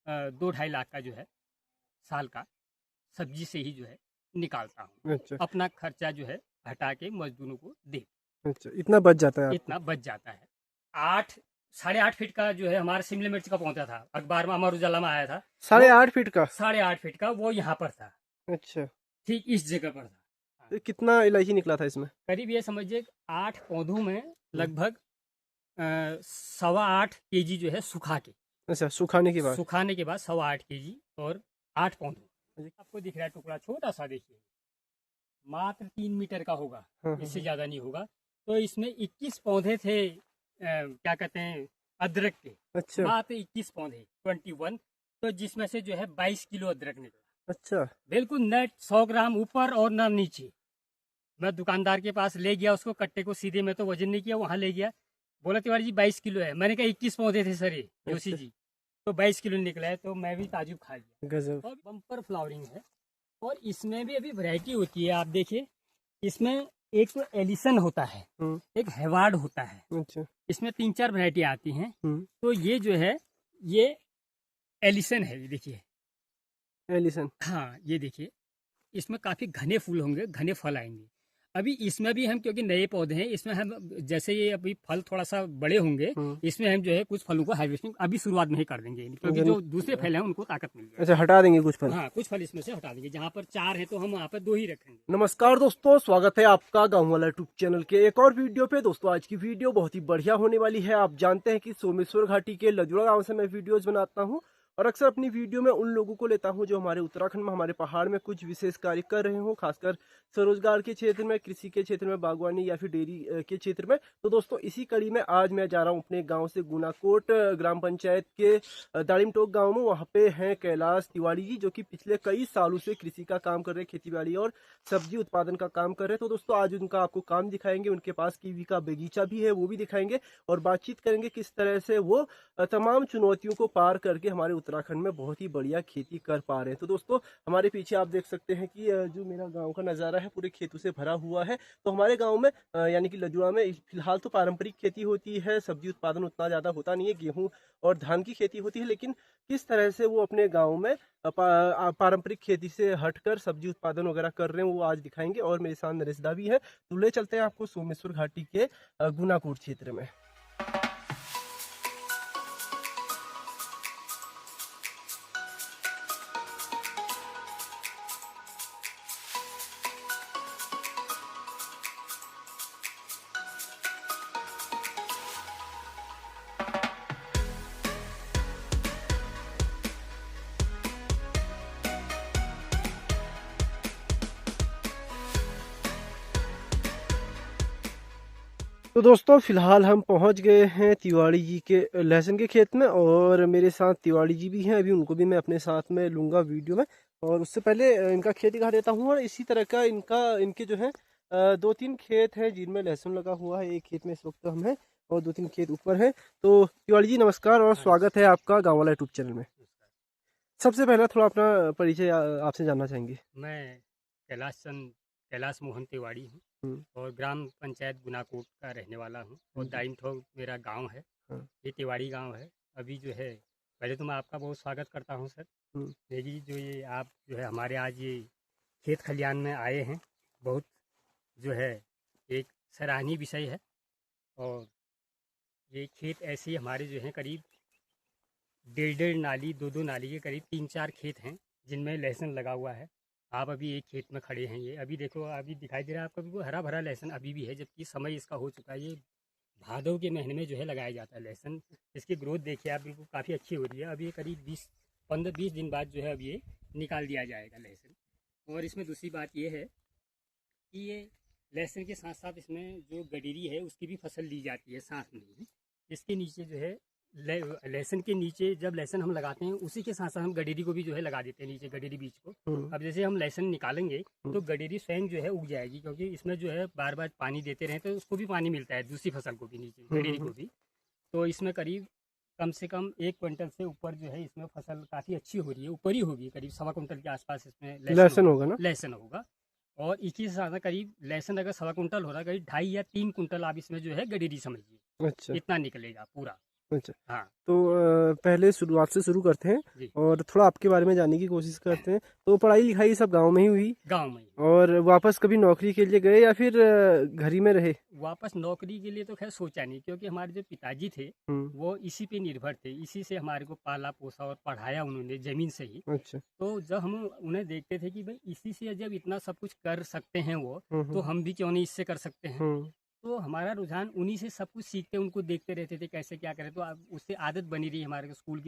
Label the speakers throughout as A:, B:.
A: 2-2.5 लाख का जो है साल का सब्जी से ही जो है निकालता हूँ।
B: अच्छा
A: अपना खर्चा जो है हटा के मजदूरों को दे,
B: अच्छा, इतना बच जाता है आपको?
A: इतना बच जाता है। 8 साढ़े 8 फीट का जो है हमारा शिमला मिर्च का पौधा था, अखबार में अमर उजाला में आया था।
B: 8.5 फीट का?
A: 8.5 फीट का वो यहाँ पर था,
B: अच्छा,
A: ठीक इस जगह पर था। हाँ।
B: तो कितना इलायची निकला था इसमें?
A: करीब ये समझिए 8 पौधों में
B: हम्म,
A: लगभग 8.25 kg जो है सुखा के,
B: अच्छा, सुखाने के बाद?
A: सुखाने के बाद 8.25 kg और 8 पौधों। आपको दिख रहा है टुकड़ा छोटा सा, देखिए मात्र 3 मीटर का होगा,
B: हाँ हाँ
A: इससे
B: हाँ।
A: ज्यादा नहीं होगा। तो इसमें 21 पौधे थे, क्या कहते हैं, अदरक के।
B: अच्छा
A: मात्र 21 पौधे, 21। तो जिसमें से जो है 22 किलो अदरक निकला,
B: अच्छा
A: बिल्कुल नेट 100 ग्राम ऊपर और न नीचे। मैं दुकानदार के पास ले गया उसको, कट्टे को सीधे में तो वजन नहीं किया, वहां ले गया, बोला तिवारी जी 22 किलो है। मैंने कहा 21 पौधे थे सर ये जोशी
B: अच्छा,
A: जी, तो 22 किलो निकला है। तो मैं भी ताजुब खा गया।
B: गजब।
A: और बम्पर फ्लावरिंग है, और इसमें भी अभी वैरायटी होती है। आप देखिए इसमें एक तो एलिसन होता है,
B: हम्म,
A: एक हेवार्ड होता है,
B: अच्छा,
A: इसमें 3-4 वैरायटी आती हैं।
B: हम्म,
A: तो ये जो है ये एलिसन है, ये देखिए।
B: एलिसन।
A: हाँ ये देखिए, इसमें काफ़ी घने फूल होंगे, घने फल आएंगे। अभी इसमें भी हम, क्योंकि नए पौधे हैं, इसमें हम जैसे ये अभी फल थोड़ा सा बड़े होंगे,
B: हम्म,
A: इसमें हम जो है कुछ फलों को हार्वेस्टिंग अभी शुरुआत में ही कर देंगे, क्योंकि
B: जन,
A: जो दूसरे फल हैं उनको ताकत मिल
B: अच्छा,
A: जाएगी।
B: हटा देंगे कुछ फल?
A: हाँ कुछ फल इसमें से हटा देंगे, जहाँ पर 4 हैं तो हम वहाँ पर 2 ही रखेंगे।
B: नमस्कार दोस्तों, स्वागत है आपका गांव वाला यूट्यूब चैनल के एक और वीडियो पे। दोस्तों आज की वीडियो बहुत ही बढ़िया होने वाली है। आप जानते हैं कि सोमेश्वर घाटी के लजुड़ा गांव से मैं वीडियोस बनाता हूं, और अक्सर अपनी वीडियो में उन लोगों को लेता हूं जो हमारे उत्तराखंड में, हमारे पहाड़ में कुछ विशेष कार्य कर रहे हो, खासकर स्वरोजगार के क्षेत्र में, कृषि के क्षेत्र में, बागवानी या फिर डेयरी के क्षेत्र में। तो दोस्तों इसी कड़ी में आज मैं जा रहा हूँ अपने गाँव से गुनाकोट ग्राम पंचायत के दाड़िमटोक गाँव में। वहाँ पे हैं कैलाश तिवारी जी, जो कि पिछले कई सालों से कृषि का काम कर रहे हैं, खेती बाड़ी और सब्जी उत्पादन का काम कर रहे हैं। तो दोस्तों आज उनका आपको काम दिखाएंगे, उनके पास कीवी का बगीचा भी है वो भी दिखाएंगे, और बातचीत करेंगे किस तरह से वो तमाम चुनौतियों को पार करके हमारे उत्तराखंड में बहुत ही बढ़िया खेती कर पा रहे हैं। तो दोस्तों हमारे पीछे आप देख सकते हैं कि जो मेरा गांव का नज़ारा है पूरे खेतों से भरा हुआ है। तो हमारे गांव में यानी कि लजुआ में फिलहाल तो पारंपरिक खेती होती है, सब्जी उत्पादन उतना ज़्यादा होता नहीं है, गेहूँ और धान की खेती होती है, लेकिन किस तरह से वो अपने गाँव में पारंपरिक खेती से हटकर सब्जी उत्पादन वगैरह कर रहे हैं वो आज दिखाएंगे। और मेरे साथ नरेशदा भी है, तो ले चलते हैं आपको सोमेश्वर घाटी के गुनाकोट क्षेत्र में। तो दोस्तों फिलहाल हम पहुंच गए हैं तिवारी जी के लहसुन के खेत में, और मेरे साथ तिवारी जी भी हैं। अभी उनको भी मैं अपने साथ में लूंगा वीडियो में, और उससे पहले इनका खेत दिखा देता हूं। और इसी तरह का इनके जो है 2-3 खेत हैं जिनमें लहसुन लगा हुआ है। एक खेत में इस वक्त हम हैं और 2-3 खेत ऊपर है। तो तिवारी जी नमस्कार, और
A: हाँ
B: स्वागत है आपका गाँव वाला यूट्यूब चैनल में।
A: नमस्कार।
B: सबसे पहला थोड़ा अपना परिचय आपसे जानना चाहेंगे।
A: मैं कैलाश मोहन तिवारी हूँ,
B: हम्म,
A: और ग्राम पंचायत गुनाकोट का रहने वाला हूँ, और
B: जी,
A: दाइमठोक मेरा गांव है।
B: हाँ,
A: ये तिवारी गांव है। अभी जो है, पहले तो मैं आपका बहुत स्वागत करता हूँ सर।
B: हम्म,
A: देखिए जो ये आप जो है हमारे आज ये खेत खलियान में आए हैं, बहुत जो है एक सराहनीय विषय है। और ये खेत ऐसे ही हमारे जो हैं करीब 1.5 नाली, 2-2 नाली के करीब 3-4 खेत हैं जिनमें लहसुन लगा हुआ है। आप अभी एक खेत में खड़े हैं, ये अभी देखो, अभी दिखाई दे रहा है आपको, बिल्कुल हरा भरा लहसुन अभी भी है, जबकि समय इसका हो चुका है। ये भादव के महीने में जो है लगाया जाता है लहसुन। इसकी ग्रोथ देखिए आप, बिल्कुल काफ़ी अच्छी हो रही है। अभी ये करीब 15-20 दिन बाद जो है अब ये निकाल दिया जाएगा लहसुन। और इसमें दूसरी बात ये है कि ये लहसुन के साथ साथ इसमें जो गडरी है उसकी भी फसल ली जाती है साथ में ही। इसके नीचे जो है लहसुन के नीचे जब लहसुन हम लगाते हैं उसी के साथ साथ हम गडरी को भी जो है लगा देते हैं नीचे, गडरी बीज को।
B: हम्म,
A: अब जैसे हम लहसुन निकालेंगे
B: हम्म,
A: तो गडरी स्वयं जो है उग जाएगी, क्योंकि इसमें जो है बार बार पानी देते रहें तो उसको भी पानी मिलता है, दूसरी फसल को भी, नीचे
B: हम्म,
A: गडरी को भी। तो इसमें करीब कम से कम 1 क्विंटल से ऊपर जो है इसमें फसल काफ़ी अच्छी हो रही है, ऊपर ही होगी, करीब 1.25 क्विंटल के आसपास इसमें
B: लहसुन होगा ना?
A: लहसुन होगा। और इसी के साथ साथ करीब लहसुन अगर 1.25 क्विंटल हो रहा है, करीब 2.5 या 3 क्विंटल आप इसमें जो है गडरी समझिए,
B: अच्छा,
A: इतना निकलेगा पूरा।
B: अच्छा,
A: हाँ
B: तो पहले शुरुआत से शुरू करते हैं
A: जी,
B: और थोड़ा आपके बारे में जानने की कोशिश करते हैं। तो पढ़ाई लिखाई सब गांव में ही हुई
A: गांव में ही।
B: और वापस कभी नौकरी के लिए गए या फिर घर ही में रहे?
A: वापस नौकरी के लिए तो खैर सोचा नहीं, क्योंकि हमारे जो पिताजी थे
B: हम्म।
A: वो इसी पे निर्भर थे, इसी से हमारे को पाला पोसा और पढ़ाया उन्होंने ज़मीन से ही।
B: अच्छा।
A: तो जब हम उन्हें देखते थे कि भाई इसी से जब इतना सब कुछ कर सकते हैं वो, तो
B: हम्म।
A: हम भी क्यों नहीं इससे कर सकते हैं।
B: हम्म।
A: तो हमारा रुझान उन्हीं से सब कुछ सीखते, उनको देखते रहते थे कैसे क्या करें, तो अब उससे आदत बनी रही हमारे को। स्कूल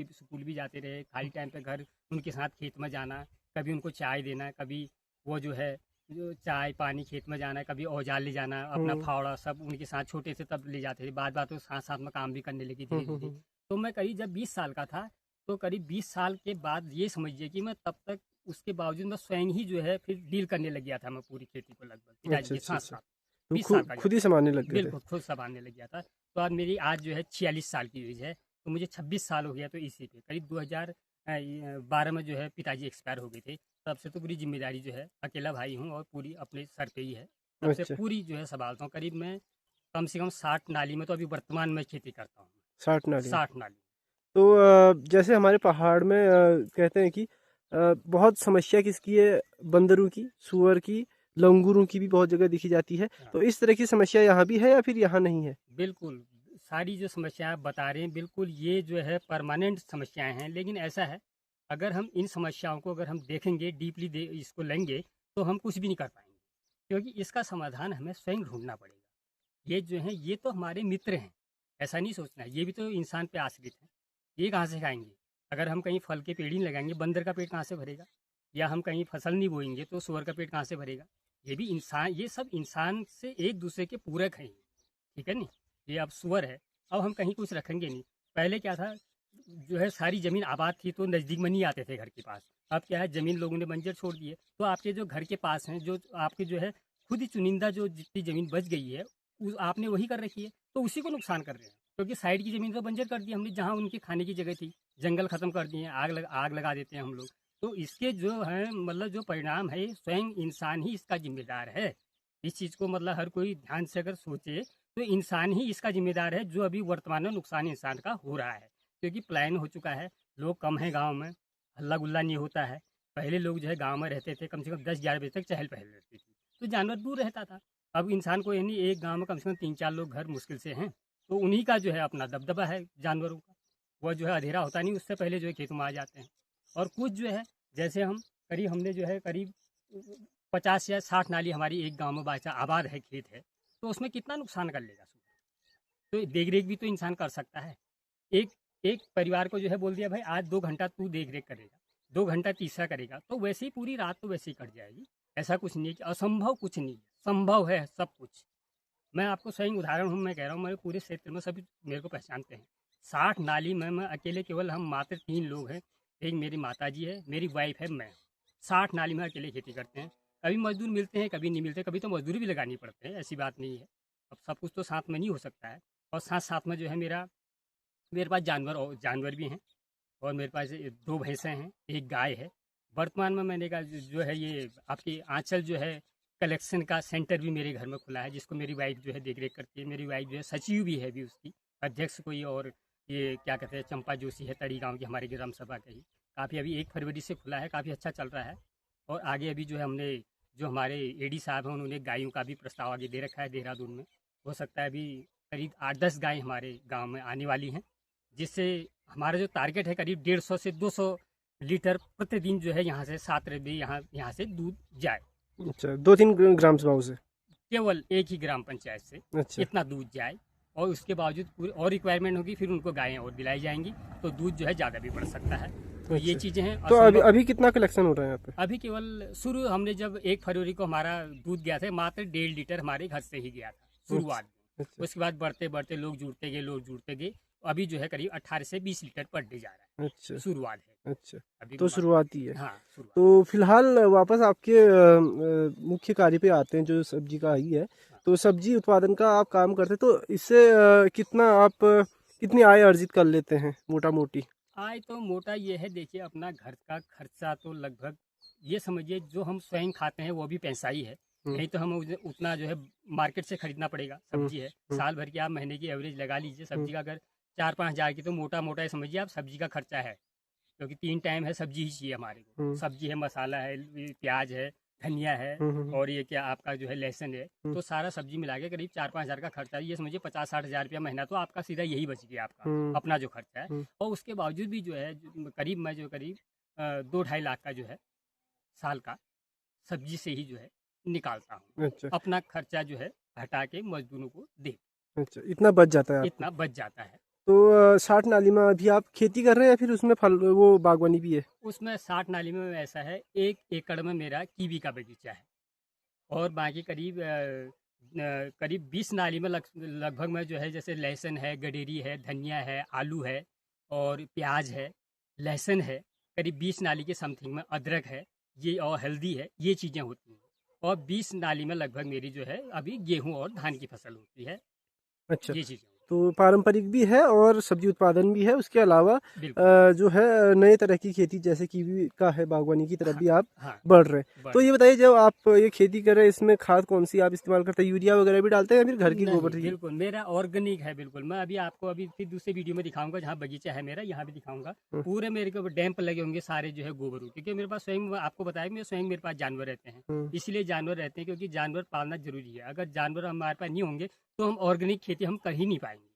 A: भी जाते रहे, खाली टाइम पे घर उनके साथ खेत में जाना, कभी उनको चाय देना, कभी वो जो है जो चाय पानी खेत में जाना, कभी औजार ले जाना, अपना
B: हम्म।
A: फावड़ा सब उनके साथ छोटे से तब ले जाते थे। बाद बात तो साथ साथ में काम भी करने लगी
B: हम्म।
A: धीरे धीरे। तो मैं करीब जब 20 साल का था, तो करीब 20 साल के बाद ये समझिए कि मैं तब तक उसके बावजूद मैं स्वयं ही जो है फिर डील करने लग गया था, मैं पूरी खेती को लगभग पिताजी
B: अच्छा
A: के
B: अच्छा
A: साथ
B: अच्छा।
A: साथ।
B: तो
A: 20 साल का जब
B: खुद ही
A: था,
B: संभालने लग गए थे?
A: बिल्कुल खुद संभालने लग गया था। तो आज मेरी आज जो है 46 साल की एज है, तो मुझे 26 साल हो गया। तो इसी पे करीब 2012 में जो है पिताजी एक्सपायर हो गए थे। तब से तो पूरी जिम्मेदारी जो है अकेला भाई हूँ और पूरी अपने सर पे ही है। तब से
B: अच्छा।
A: पूरी जो है संभालता हूँ। करीब मैं कम से कम 60 नाली में तो अभी वर्तमान में खेती करता हूँ।
B: 60 नाली में?
A: 60 नाली।
B: तो जैसे हमारे पहाड़ में कहते हैं कि बहुत समस्या किसकी है? बंदरों की, सुअर की, लंगूरों की भी बहुत जगह दिखी जाती है।
A: हाँ,
B: तो इस तरह की समस्या यहाँ भी है या फिर यहाँ नहीं है?
A: बिल्कुल सारी जो समस्याएं आप बता रहे हैं, बिल्कुल ये जो है परमानेंट समस्याएं हैं। लेकिन ऐसा है, अगर हम इन समस्याओं को अगर हम देखेंगे डीपली इसको लेंगे, तो हम कुछ भी नहीं कर पाएंगे, क्योंकि इसका समाधान हमें स्वयं ढूंढना पड़ेगा। ये जो है ये तो हमारे मित्र हैं, ऐसा नहीं सोचना है। ये भी तो इंसान पे आश्रित है। ये कहाँ से खाएंगे? अगर हम कहीं फल के पेड़ ही नहीं लगाएंगे, बंदर का पेट कहाँ से भरेगा? या हम कहीं फसल नहीं बोएंगे तो सुअर का पेट कहाँ से भरेगा? ये भी इंसान, ये सब इंसान से एक दूसरे के पूरक हैं, ठीक है नहीं। ये अब सुअर है, अब हम कहीं कुछ रखेंगे नहीं। पहले क्या था, जो है सारी ज़मीन आबाद थी तो नज़दीक में नहीं आते थे घर के पास। अब क्या है, ज़मीन लोगों ने बंजर छोड़ दी है, तो आपके जो घर के पास हैं, जो आपके जो है खुद ही चुनिंदा जो जितनी ज़मीन बच गई है, उस आपने वही कर रखी है, तो उसी को नुकसान कर रहे हैं। क्योंकि साइड की ज़मीन तो बंजर कर दी हमने, जहाँ उनके खाने की जगह थी। जंगल ख़त्म कर दिए, आग लगा देते हैं हम लोग। तो इसके जो है मतलब जो परिणाम है, स्वयं इंसान ही इसका जिम्मेदार है। इस चीज़ को मतलब हर कोई ध्यान से अगर सोचे, तो इंसान ही इसका जिम्मेदार है, जो अभी वर्तमान में नुकसान इंसान का हो रहा है। क्योंकि पलायन हो चुका है, लोग कम हैं गाँव में, हल्ला गुल्ला नहीं होता है। पहले लोग जो है गाँव में रहते थे, कम से कम 10-11 बजे तक चहल पहल रहती थी, तो जानवर दूर रहता था। अब इंसान को यानी एक गांव में कम से कम 3-4 लोग घर मुश्किल से हैं, तो उन्हीं का जो है अपना दबदबा है जानवरों का। वह जो है अंधेरा होता नहीं उससे पहले जो है खेतों में आ जाते हैं। और कुछ जो है, जैसे हमने जो है करीब 50 या 60 नाली हमारी एक गांव में बाचा आबाद है, खेत है, तो उसमें कितना नुकसान कर लेगा। तो देख रेख भी तो इंसान कर सकता है। एक एक परिवार को जो है बोल दिया भाई आज 2 घंटा तू देख रेख करेगा, 2 घंटा तीसरा करेगा, तो वैसे ही पूरी रात तो वैसे ही कट जाएगी। ऐसा कुछ नहीं है कि असंभव कुछ नहीं है, संभव है सब कुछ। मैं आपको स्वयं उदाहरण हूँ, मैं कह रहा हूँ, मेरे पूरे क्षेत्र में सभी मेरे को पहचानते हैं। 60 नाली में मैं अकेले, केवल हम मात्र 3 लोग हैं। एक मेरी माताजी है, मेरी वाइफ है, मैं। 60 नाली में अकेले खेती करते हैं। कभी मजदूर मिलते हैं, कभी नहीं मिलते, कभी तो मजदूरी भी लगानी पड़ते हैं, ऐसी बात नहीं है। अब सब कुछ तो साथ में नहीं हो सकता है। और साथ साथ में जो है मेरे पास जानवर भी हैं। और मेरे पास 2 भैंसें हैं, 1 गाय है। वर्तमान में मैंने कहा जो है ये आपकी आंचल जो है कलेक्शन का सेंटर भी मेरे घर में खुला है, जिसको मेरी वाइफ जो है देख रेख करती है। मेरी वाइफ जो है सचिव भी है, भी उसकी अध्यक्ष कोई, और ये क्या कहते हैं चंपा जोशी है, तड़ी गांव की हमारी ग्राम सभा का ही। काफ़ी अभी 1 फरवरी से खुला है, काफ़ी अच्छा चल रहा है। और आगे अभी जो है हमने, जो हमारे एडी साहब हैं, उन्होंने गायों का भी प्रस्ताव आगे दे रखा है देहरादून में। हो सकता है अभी करीब 8-10 गायें हमारे गाँव में आने वाली हैं, जिससे हमारा जो टारगेट है करीब 150 से 200 लीटर प्रतिदिन जो है यहाँ से 7 रबी यहाँ से दूध जाए।
B: अच्छा, 2-3 ग्राम सभाओं से?
A: केवल एक ही ग्राम पंचायत से
B: अच्छा
A: इतना दूध जाए। और उसके बावजूद पूरी और रिक्वायरमेंट होगी, फिर उनको गायें और दिलाई जाएंगी, तो दूध जो है ज़्यादा भी बढ़ सकता है। तो ये
B: अच्छा।
A: चीज़ें हैं
B: तो अभी
A: असंभव।
B: अभी कितना कलेक्शन हो रहा है यहाँ पे?
A: अभी केवल शुरू हमने जब 1 फरवरी को हमारा दूध गया था, मात्र 1.5 लीटर हमारे घर से ही गया था शुरुआत में।
B: अच्छा
A: उसके बाद बढ़ते बढ़ते लोग जुड़ते गए। अभी जो है करीब 18 से 20 लीटर पर डे जा रहा है।
B: अच्छा
A: शुरुआत है
B: अच्छा।
A: अभी
B: तो शुरुआती है।
A: हाँ शुरुआत।
B: तो फिलहाल वापस आपके मुख्य कार्य पे आते हैं, जो सब्जी का ही है।
A: हाँ।
B: तो सब्जी उत्पादन का आप काम करते हैं, तो इससे कितना आप कितनी आय अर्जित कर लेते हैं मोटा मोटी?
A: आय तो मोटा ये है, देखिए अपना घर का खर्चा तो लगभग ये समझिए जो हम स्वयं खाते हैं वो भी पैसा ही है।
B: हम्म।
A: नहीं तो हम उतना जो है मार्केट से खरीदना पड़ेगा।
B: हम्म।
A: सब्जी है
B: हम्म।
A: साल भर की, आप महीने की एवरेज लगा लीजिए
B: हम्म।
A: सब्जी का, अगर 4-5 हज़ार की तो मोटा मोटा समझिए आप सब्जी का खर्चा है, क्योंकि 3 टाइम है सब्जी ही चाहिए हमारे को। सब्जी है, मसाला है, प्याज है, धनिया है, और ये क्या आपका जो है लहसुन है, तो सारा सब्जी मिला के करीब 4-5 हज़ार का खर्चा है। ये समझिए 50-60 हज़ार रुपया महीना तो आपका सीधा यही बच गया आपका अपना जो खर्चा है। और उसके बावजूद भी जो है करीब मैं जो करीब 2-2.5 लाख का जो है साल का सब्जी से ही जो है निकालता हूँ।
B: अच्छा
A: अपना खर्चा जो है हटा के मजदूरों को दे,
B: अच्छा, इतना बच जाता है आपको?
A: इतना बच जाता है।
B: तो 60 नाली में अभी आप खेती कर रहे हैं या फिर उसमें फल वो बागवानी भी है?
A: उसमें 60 नाली में ऐसा है, 1 एकड़ में मेरा कीवी का बगीचा है, और बाकी करीब 20 नाली में लगभग में जो है जैसे लहसुन है, गडेरी है, धनिया है, आलू है, और प्याज है, लहसुन है। करीब 20 नाली के समथिंग में अदरक है, ये और हल्दी है, ये चीज़ें होती हैं। और 20 नाली में लगभग मेरी जो है अभी गेहूं और धान की फसल होती है,
B: अच्छा,
A: ये चीज़ें।
B: तो पारंपरिक भी है और सब्जी उत्पादन भी है, उसके अलावा
A: बिल्कुल।
B: जो है नए तरह की खेती जैसे कीवी का है, बागवानी की तरफ
A: हाँ,
B: भी आप
A: हाँ,
B: बढ़ रहे हैं। तो ये बताइए, जब आप ये खेती कर रहे हैं, इसमें खाद कौन सी आप इस्तेमाल करते हैं? यूरिया वगैरह भी डालते हैं या फिर घर की
A: नहीं,
B: गोबर से?
A: बिल्कुल मेरा ऑर्गेनिक है बिल्कुल। मैं अभी आपको अभी फिर दूसरे वीडियो में दिखाऊंगा, जहाँ बगीचा है मेरा, यहाँ भी दिखाऊंगा। पूरे मेरे के डैम्प लगे होंगे सारे जो है गोबरों, क्योंकि मेरे पास स्वयं, आपको बताया मैं स्वयं, मेरे पास जानवर रहते हैं। इसलिए जानवर रहते हैं क्योंकि जानवर पालना जरूरी है। अगर जानवर हमारे पास नहीं होंगे तो हम ऑर्गेनिक खेती हम कर ही नहीं पाएंगे।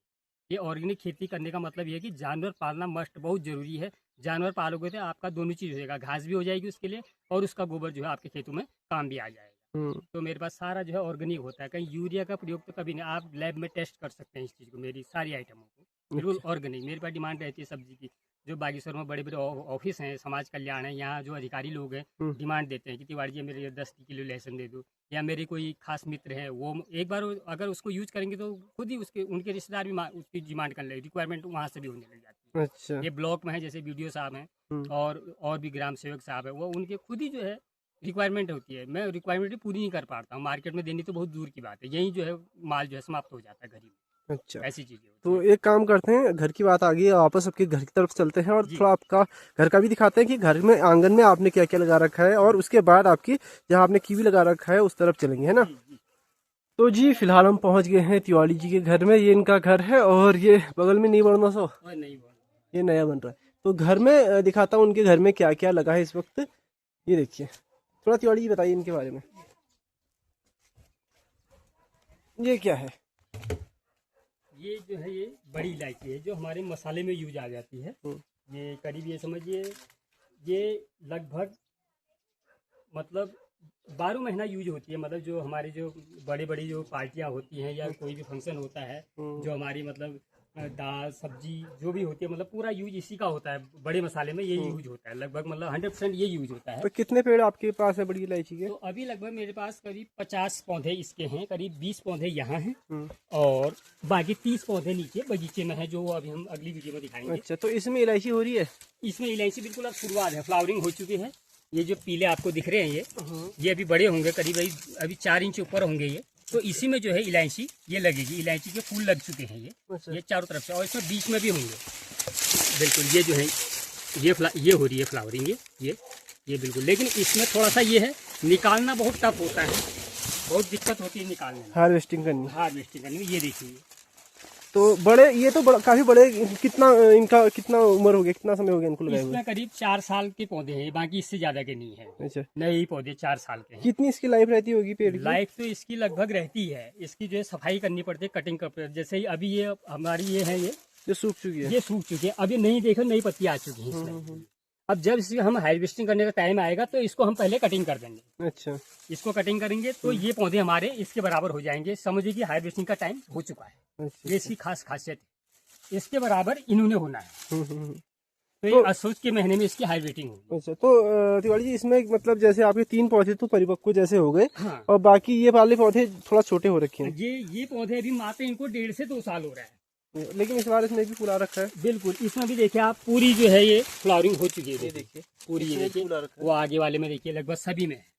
A: ये ऑर्गेनिक खेती करने का मतलब ये है कि जानवर पालना मस्ट बहुत जरूरी है। जानवर पालोगे तो आपका दोनों चीज़ हो जाएगा, घास भी हो जाएगी उसके लिए, और उसका गोबर जो है आपके खेतों में काम भी आ जाएगा। तो मेरे पास सारा जो है ऑर्गेनिक होता है, कहीं यूरिया का प्रयोग तो कभी नहीं। आप लैब में टेस्ट कर सकते हैं इस चीज़ को, मेरी सारी आइटमों को बिल्कुल ऑर्गेनिक। मेरे पास डिमांड रहती है सब्जी की। जो बागेश्वर में बड़े बड़े ऑफिस हैं, समाज कल्याण है, यहाँ जो अधिकारी लोग हैं डिमांड देते हैं कि तिवारी जी मेरे 10 किलो लहसुन दे दो, या मेरे कोई खास मित्र हैं वो एक बार अगर उसको यूज करेंगे तो खुद ही उसके उनके रिश्तेदार भी उसकी डिमांड करने लगे, रिक्वायरमेंट वहाँ से भी होने लग जाती है।
B: अच्छा।
A: ये ब्लॉक में है, जैसे वीडियो साहब हैं और भी ग्राम सेवक साहब है, वो उनके खुद ही जो है रिक्वायरमेंट होती है। मैं रिक्वायरमेंट पूरी नहीं कर पाता हूँ, मार्केट में देनी तो बहुत दूर की बात है, यही जो है माल जो है समाप्त हो जाता है घर ही में।
B: अच्छा,
A: ऐसी चीज़ें होती
B: तो
A: हैं।
B: एक काम करते हैं, घर की बात आ गई है, वापस आपके घर की तरफ चलते हैं और
A: जी
B: थोड़ा आपका घर का भी दिखाते हैं कि घर में आंगन में आपने क्या क्या लगा रखा है, और उसके बाद आपकी जहाँ आपने कीवी लगा रखा है उस तरफ चलेंगे, है ना?
A: जी जी।
B: तो जी फिलहाल हम पहुंच गए हैं तिवारी जी के घर में। ये इनका घर है और ये बगल में नहीं बनना सो,
A: और नहीं बोल
B: ये नया बन रहा है। तो घर में दिखाता हूँ उनके घर में क्या क्या लगा है इस वक्त। ये देखिए, थोड़ा तिवारी जी बताइए इनके बारे में। ये क्या है?
A: ये जो है ये बड़ी इलायची है, जो हमारे मसाले में यूज आ जाती है। ये करीब ये समझिए ये लगभग मतलब 12 महीना यूज होती है। मतलब जो हमारे जो बड़ी बड़ी जो पार्टियां होती हैं या कोई भी फंक्शन होता है, जो हमारी मतलब दाल सब्जी जो भी होती है, मतलब पूरा यूज इसी का होता है। बड़े मसाले में ये यूज होता है, लगभग मतलब 100% ये यूज होता है।
B: तो कितने पेड़ आपके पास है बड़ी इलायची के?
A: तो अभी लगभग मेरे पास करीब 50 पौधे इसके हैं, करीब 20 पौधे यहाँ हैं, और बाकी 30 पौधे नीचे बगीचे में है, जो अभी हम अगली वीडियो में दिखाएंगे।
B: अच्छा, तो इसमें इलायची हो रही है?
A: इसमें इलायची बिल्कुल अब शुरुआत है, फ्लावरिंग हो चुकी है। ये जो पीले आपको दिख रहे हैं ये अभी बड़े होंगे, करीब अभी 4 इंच ऊपर होंगे ये। तो इसी में जो है इलायची ये लगेगी, इलायची के फूल लग चुके हैं
B: अच्छा।
A: ये चारों तरफ से, और इसमें बीच में भी होंगे। बिल्कुल ये जो है ये हो रही है फ्लावरिंग ये बिल्कुल। लेकिन इसमें थोड़ा सा ये है, निकालना बहुत टफ होता है, बहुत दिक्कत होती है निकालने में,
B: हार्वेस्टिंग करनी
A: में। ये देखिए,
B: तो बड़े, ये तो काफी बड़े। कितना इनका कितना उम्र हो गया, कितना समय हो गया इनको लगाए हुए?
A: इसमें करीब 4 साल के पौधे हैं, बाकी इससे ज्यादा के नहीं है।
B: अच्छा,
A: नए पौधे 4 साल के हैं।
B: कितनी इसकी लाइफ रहती होगी पेड़ की?
A: लाइफ तो इसकी लगभग रहती है, इसकी जो है सफाई करनी पड़ती है, कटिंग कर, जैसे ही अभी ये हमारी ये है
B: जो सूख चुकी है,
A: ये सूख चुकी है। अभी नहीं देखो, नई पत्ती आ चुकी है इसमें। अब जब इसकी हम हार्वेस्टिंग करने का टाइम आएगा तो इसको हम पहले कटिंग कर देंगे।
B: अच्छा,
A: इसको कटिंग करेंगे तो ये पौधे हमारे इसके बराबर हो जाएंगे, समझिए कि हार्वेस्टिंग का टाइम हो चुका है।
B: अच्छा,
A: ये इसकी खास खासियत है, इसके बराबर इन्होंने होना है।
B: हम्म।
A: तो ये असोच के महीने में इसकी हार्वेस्टिंग होगी।
B: अच्छा, तो तिवारी जी इसमें मतलब जैसे आपके 3 पौधे तो परिपक्व जैसे हो गए,
A: हाँ।
B: और बाकी ये वाले पौधे थोड़ा छोटे हो रखे हैं।
A: ये पौधे अभी मात्र इनको 1.5 से 2 साल हो रहा है,
B: लेकिन इस बार इसमें भी फूल आ रखा है।
A: बिल्कुल। इसमें भी देखिए आप, पूरी जो है ये फ्लावरिंग हो चुकी है,
B: ये देखिए
A: पूरी। ये देखिए
B: फूल आ रखा है।
A: वो आगे वाले में देखिए लगभग सभी में है।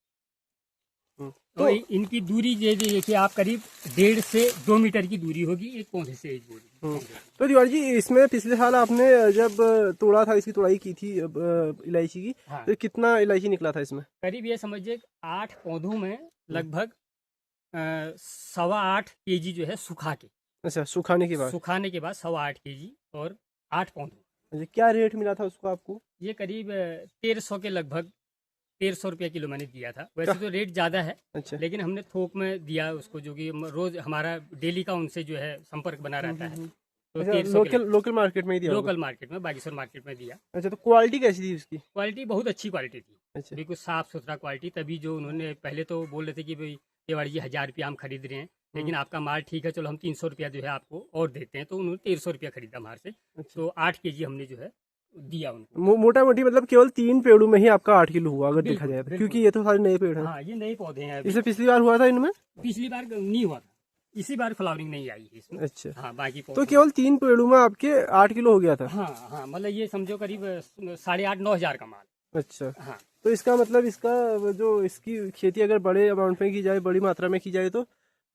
B: तो
A: इनकी दूरी ये देखिए आप, करीब 1.5 से 2 मीटर की दूरी होगी एक पौधे से एक पौधे।
B: तो तिवारी जी इसमें पिछले साल आपने जब तोड़ा था, इसकी तोड़ाई की थी इलायची की,
A: हाँ।
B: तो कितना इलायची निकला था इसमें?
A: करीब ये समझिए 8 पौधों में लगभग 8.25 kg जो है सुखा के,
B: अच्छा, सुखाने के बाद।
A: सुखाने के बाद 108 kg और 8 पौधे।
B: अच्छा, क्या रेट मिला था उसको आपको?
A: ये करीब 1300 के लगभग, 1300 रुपये किलो मैंने दिया था। वैसे
B: कहाँ?
A: तो रेट ज़्यादा है,
B: अच्छा।
A: लेकिन हमने थोक में दिया उसको, जो कि रोज़ हमारा डेली का उनसे जो है संपर्क बना रहता है। तो
B: अच्छा,
A: 1300 के
B: लोकल मार्केट में ही दिया होगा?
A: लोकल मार्केट में, बागेश्वर मार्केट में दिया।
B: अच्छा, तो क्वालिटी कैसी थी उसकी?
A: क्वालिटी बहुत अच्छी क्वालिटी थी,
B: अच्छा।
A: बिल्कुल साफ़ सुथरा क्वालिटी। तभी जो उन्होंने पहले तो बोल रहे थे कि भाई तिवाड़ी जी 1000 रुपया हम खरीद रहे हैं, लेकिन आपका माल ठीक है, चलो हम 300 रुपया जो है आपको और देते हैं। तो उन्होंने 1300 रुपया खरीदा हमारे से।
B: अच्छा।
A: तो 8 kg हमने जो है दिया उनको।
B: मोटा मोटी मतलब केवल 3 पेड़ों में ही आपका 8 किलो हुआ, अगर देखा
A: बिल्कुल,
B: जाए तो,
A: बिल्कुल।
B: क्योंकि ये तो सारे नए पेड़ हैं।
A: हाँ, ये नए पौधे हैं अभी।
B: इससे पिछली बार हुआ था इनमें?
A: पिछली बार नहीं हुआ था, इसी बार फ्लावरिंग नहीं आई है इसमें।
B: अच्छा।
A: हाँ, बाकी
B: तो
A: पौधे
B: केवल 3 पेड़ों में आपके 8 किलो हो गया था?
A: हाँ हाँ, मतलब ये समझो करीब 8,500-9 हज़ार का माल।
B: अच्छा।
A: हाँ,
B: तो इसका मतलब इसका जो इसकी खेती अगर बड़े अमाउंट में की जाए, बड़ी मात्रा में की जाए तो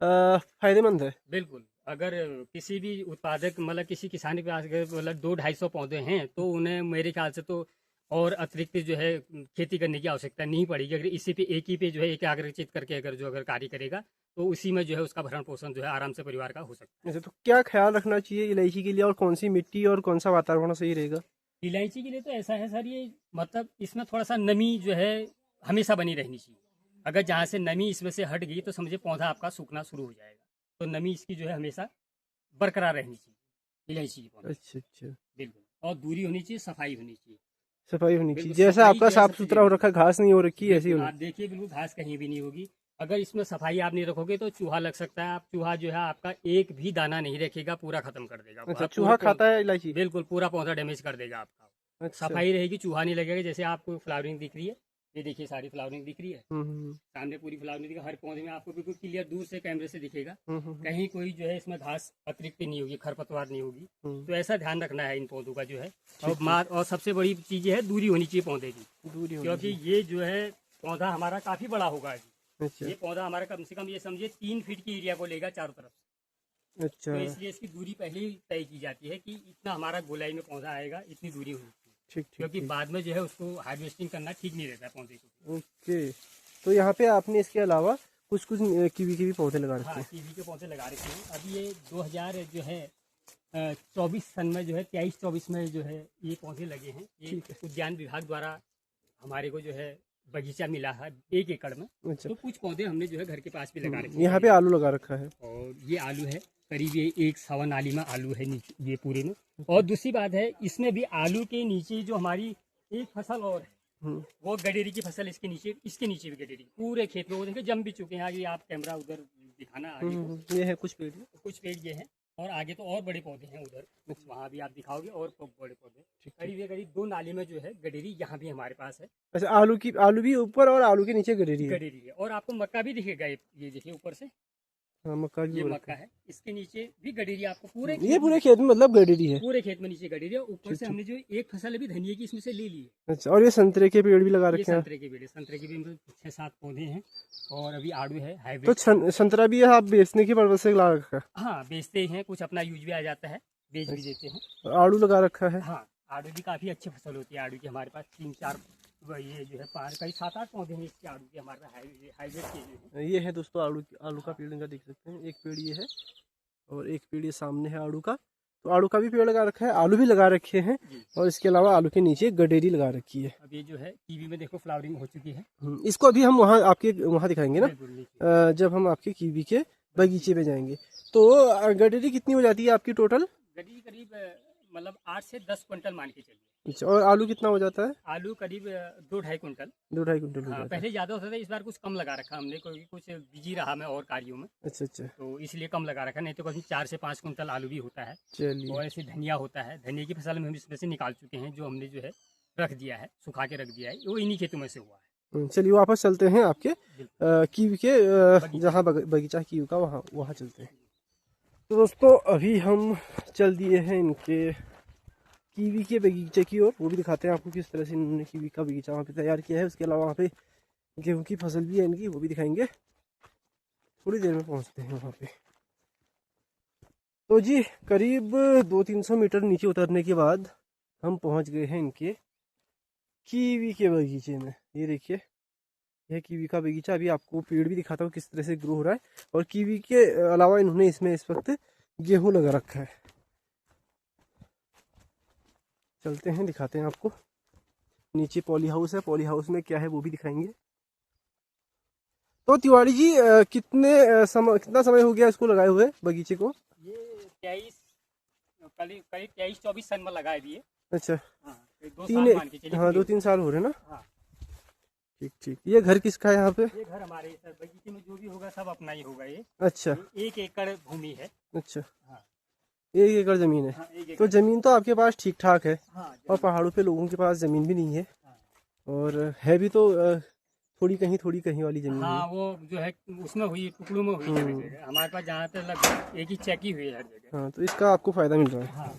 B: फायदेमंद है।
A: बिल्कुल। अगर किसी भी उत्पादक मतलब किसी किसान के पास अगर मतलब 200-250 पौधे हैं, तो उन्हें मेरे ख्याल से तो और अतिरिक्त जो है खेती करने की आवश्यकता नहीं पड़ेगी। अगर इसी पे एक ही पे जो है एकाग्रचित करके अगर कार्य करेगा, तो उसी में जो है उसका भरण पोषण जो है आराम से परिवार का हो सकता है।
B: अच्छा, तो क्या ख्याल रखना चाहिए इलायची के लिए, और कौन सी मिट्टी और कौन सा वातावरण सही रहेगा?
A: इलायची के लिए तो ऐसा है सर, ये मतलब इसमें थोड़ा सा नमी जो है हमेशा बनी रहनी चाहिए। अगर जहाँ से नमी इसमें से हट गई, तो समझे पौधा आपका सूखना शुरू हो जाएगा। तो नमी इसकी जो है हमेशा बरकरार रहनी चाहिए इलायची की पौधे।
B: अच्छा अच्छा।
A: बिल्कुल। और दूरी होनी चाहिए, सफाई होनी चाहिए।
B: सफाई होनी चाहिए,
A: बिल्कुल,
B: जैसा
A: सफाई
B: आपका
A: जो है
B: साफ
A: सबसे
B: सुथरा हो
A: जरूरी
B: रखा,
A: है।
B: घास नहीं हो रखी, ऐसी
A: बिल्कुल,
B: होनी।
A: आप देखिए बिल्कुल घास कहीं भी नहीं होगी। अगर इसमें सफाई आप नहीं रखोगे तो चूहा लग सकता है। आप चूहा जो है आपका एक भी दाना नहीं रखेगा, पूरा खत्म कर देगा।
B: अच्छा,
A: आप
B: चूहा खाता है इलायची?
A: बिल्कुल पूरा पौधा डैमेज कर देगा आपका।
B: अच्छा।
A: सफाई रहेगी, चूहा नहीं लगेगा। जैसे आपको फ्लावरिंग दिख रही है, ये देखिए सारी फ्लावरिंग दिख रही है,
B: हम्म
A: सामने पूरी फ्लावरिंग दिखा, हर पौधे में आपको बिल्कुल क्लियर दूर से कैमरे से दिखेगा।
B: हम्म।
A: कहीं कोई जो है इसमें घास अतिरिक्त नहीं होगी, खरपतवार नहीं होगी। तो ऐसा ध्यान रखना है इन पौधों का जो है। और सबसे बड़ी चीज ये है, दूरी होनी चाहिए पौधे की,
B: दूरी होनी
A: क्योंकि
B: चाहिए।
A: ये जो है पौधा हमारा काफी बड़ा होगा अभी।
B: अच्छा
A: ये पौधा हमारा कम से कम ये समझिए 3 फीट की एरिया को लेगा चारों तरफ।
B: अच्छा।
A: तो इसलिए इसकी दूरी पहले ही तय की जाती है कि इतना हमारा गोलाई में पौधा आएगा, इतनी दूरी होनी चाहिए।
B: ठीक ठीक
A: क्योंकि
B: ठीक।
A: बाद में जो है उसको हार्वेस्टिंग करना ठीक नहीं रहता है पौधे को।
B: ओके, तो यहाँ पे आपने इसके अलावा कुछ कुछ कीवी के भी पौधे लगा रखे
A: हाँ,
B: हैं?
A: कीवी के पौधे लगा रखे हैं। अभी ये 2000 जो है 24 सन में जो है 23-24 में जो है ये पौधे लगे हैं। ये
B: ठीक है।
A: उद्यान विभाग द्वारा हमारे को जो है बगीचा मिला है 1 एकड़ में।
B: अच्छा,
A: तो कुछ पौधे हमने जो है घर के पास भी लगा रखे
B: यहाँ
A: हैं।
B: पे आलू लगा रखा है।
A: और ये आलू है, करीब ये 1 सवा नाली में आलू है नीचे ये पूरे में। और दूसरी बात है, इसमें भी आलू के नीचे जो हमारी एक फसल और है, वो गडेरी की फसल, इसके नीचे भी गडेरी पूरे खेत में। वो देखिए जम भी चुके हैं। आगे आप कैमरा उधर दिखाना आगे को।
B: ये है कुछ पेड़।
A: कुछ पेड़ ये हैं, और आगे तो और बड़े पौधे हैं उधर, वहाँ भी आप दिखाओगे और बड़े पौधे। करीब 2 नाली में जो है गडेरी, यहाँ भी हमारे पास है।
B: अच्छा, आलू भी ऊपर और आलू के नीचे गडेरी है।
A: गडेरी है। और आपको मक्का भी दिखेगा, ये देखिए ऊपर से,
B: हाँ, मक्का भी
A: ये
B: हो
A: मक्का
B: रखा है।
A: है। इसके नीचे भी गडेरी आपको पूरे
B: ये पूरे खेत में मतलब गडेरी है?
A: पूरे खेत में नीचे गडेरी है। ऊपर से हमने जो एक फसल अभी धनिया की इसमें से ले ली है।
B: अच्छा, और ये संतरे के पेड़ भी लगा
A: ये
B: रखे हैं?
A: संतरे के पेड़, संतरे के भी 6-7 पौधे हैं। और अभी आड़ू है
B: तो
A: हाइब्रिड।
B: संतरा भी आप बेचने की पर्पज से लगा रखा है?
A: हाँ, बेचते हैं, कुछ अपना यूज भी आ जाता है, बेच भी देते हैं।
B: और आड़ू लगा रखा है?
A: हाँ, आड़ू भी काफ़ी अच्छी फसल होती है। आड़ू की हमारे पास 3-4 ये जो है 5 कई 7-8 पौधे हैं इसके आड़ू के हमारे पास, हाइब्रिड के जो है।
B: ये है दोस्तों आलू का पेड़, इनका देख सकते हैं। एक पेड़ ये है और एक पेड़ ये सामने है आड़ू का। तो आड़ू का भी पेड़ लगा रखा है, आलू भी लगा रखे हैं, और इसके अलावा आलू के नीचे गडेरी लगा रखी है।
A: अब ये जो है कीवी में देखो फ्लावरिंग हो चुकी है।
B: इसको अभी हम आपके वहाँ दिखाएंगे ना,
A: बिल्कुल नीचे।
B: जब हम आपके कीवी के बगीचे में जाएंगे। तो गडेरी कितनी हो जाती है आपकी टोटल?
A: गड्डी करीब मतलब 8 से 10 क्विंटल मान के चलिए।
B: अच्छा, और आलू कितना हो जाता है?
A: आलू करीब 2-2.5 क्विंटल।
B: 2-2.5 कुंटल हो
A: हाँ,
B: जाता है।
A: पहले ज़्यादा होता था, इस बार कुछ कम लगा रखा हमने, क्योंकि कुछ बिजी रहा मैं और कार्यों में,
B: अच्छा अच्छा,
A: तो इसलिए कम लगा रखा। नहीं तो कभी 4 से 5 क्विंटल आलू भी होता है।
B: चलिए।
A: और ऐसे धनिया होता है, धनिया की फसल में हम इसमें से निकाल चुके हैं, जो हमने जो है रख दिया है, सुखा के रख दिया है, वो इन्हीं खेतों में से हुआ है।
B: चलिए वापस चलते हैं आपके कीवी के जहाँ बगीचा कीवी का, वहाँ चलते हैं। तो दोस्तों अभी हम चल दिए हैं इनके कीवी के बगीचे की ओर। वो भी दिखाते हैं आपको किस तरह से इन्होंने कीवी का बगीचा वहाँ पे तैयार किया है। उसके अलावा वहाँ पे गेहूं की फसल भी है इनकी, वो भी दिखाएंगे। थोड़ी देर में पहुँचते हैं वहाँ पे। तो जी करीब 200-300 मीटर नीचे उतरने के बाद हम पहुँच गए हैं इनके कीवी के बगीचे में। ये देखिए, यह कीवी का बगीचा। अभी आपको पेड़ भी दिखाता हूँ किस तरह से ग्रो हो रहा है। और कीवी के अलावा इन्होंने इसमें इस वक्त गेहूं लगा रखा है। चलते हैं, दिखाते हैं आपको। नीचे पॉली हाउस है, पॉली हाउस में क्या है वो भी दिखाएंगे। तो तिवारी जी कितना समय हो गया इसको लगाए हुए बगीचे को?
A: ये 23 करीब करीब 23-24 सन में लगाए दिए।
B: अच्छा,
A: हाँ, 2 साल मान के चलिए।
B: हाँ 2-3 साल हो रहे ना।
A: हाँ,
B: ठीक ठीक। ये घर किसका है यहाँ पे?
A: ये घर हमारे सर बगीचे में जो भी होगा सब अपना ही होगा ये।
B: अच्छा।
A: ये 1 एकड़ भूमि है।
B: अच्छा,
A: हाँ,
B: 1 एकड़ जमीन है।
A: हाँ, 1
B: तो
A: एकड़।
B: जमीन तो आपके पास ठीक ठाक है।
A: हाँ,
B: और पहाड़ों पे लोगों के पास जमीन भी नहीं है।
A: हाँ,
B: और है भी तो थोड़ी कहीं वाली जमीन
A: हाँ,
B: है।
A: वो जो है उसमें हुई, टुकड़ों में हुई जगह जगह। हमारे पास जहाँ तक लगभग एक ही चेकी हुई है हर जगह।
B: हाँ, तो इसका आपको फायदा मिल रहा है।
A: हाँ,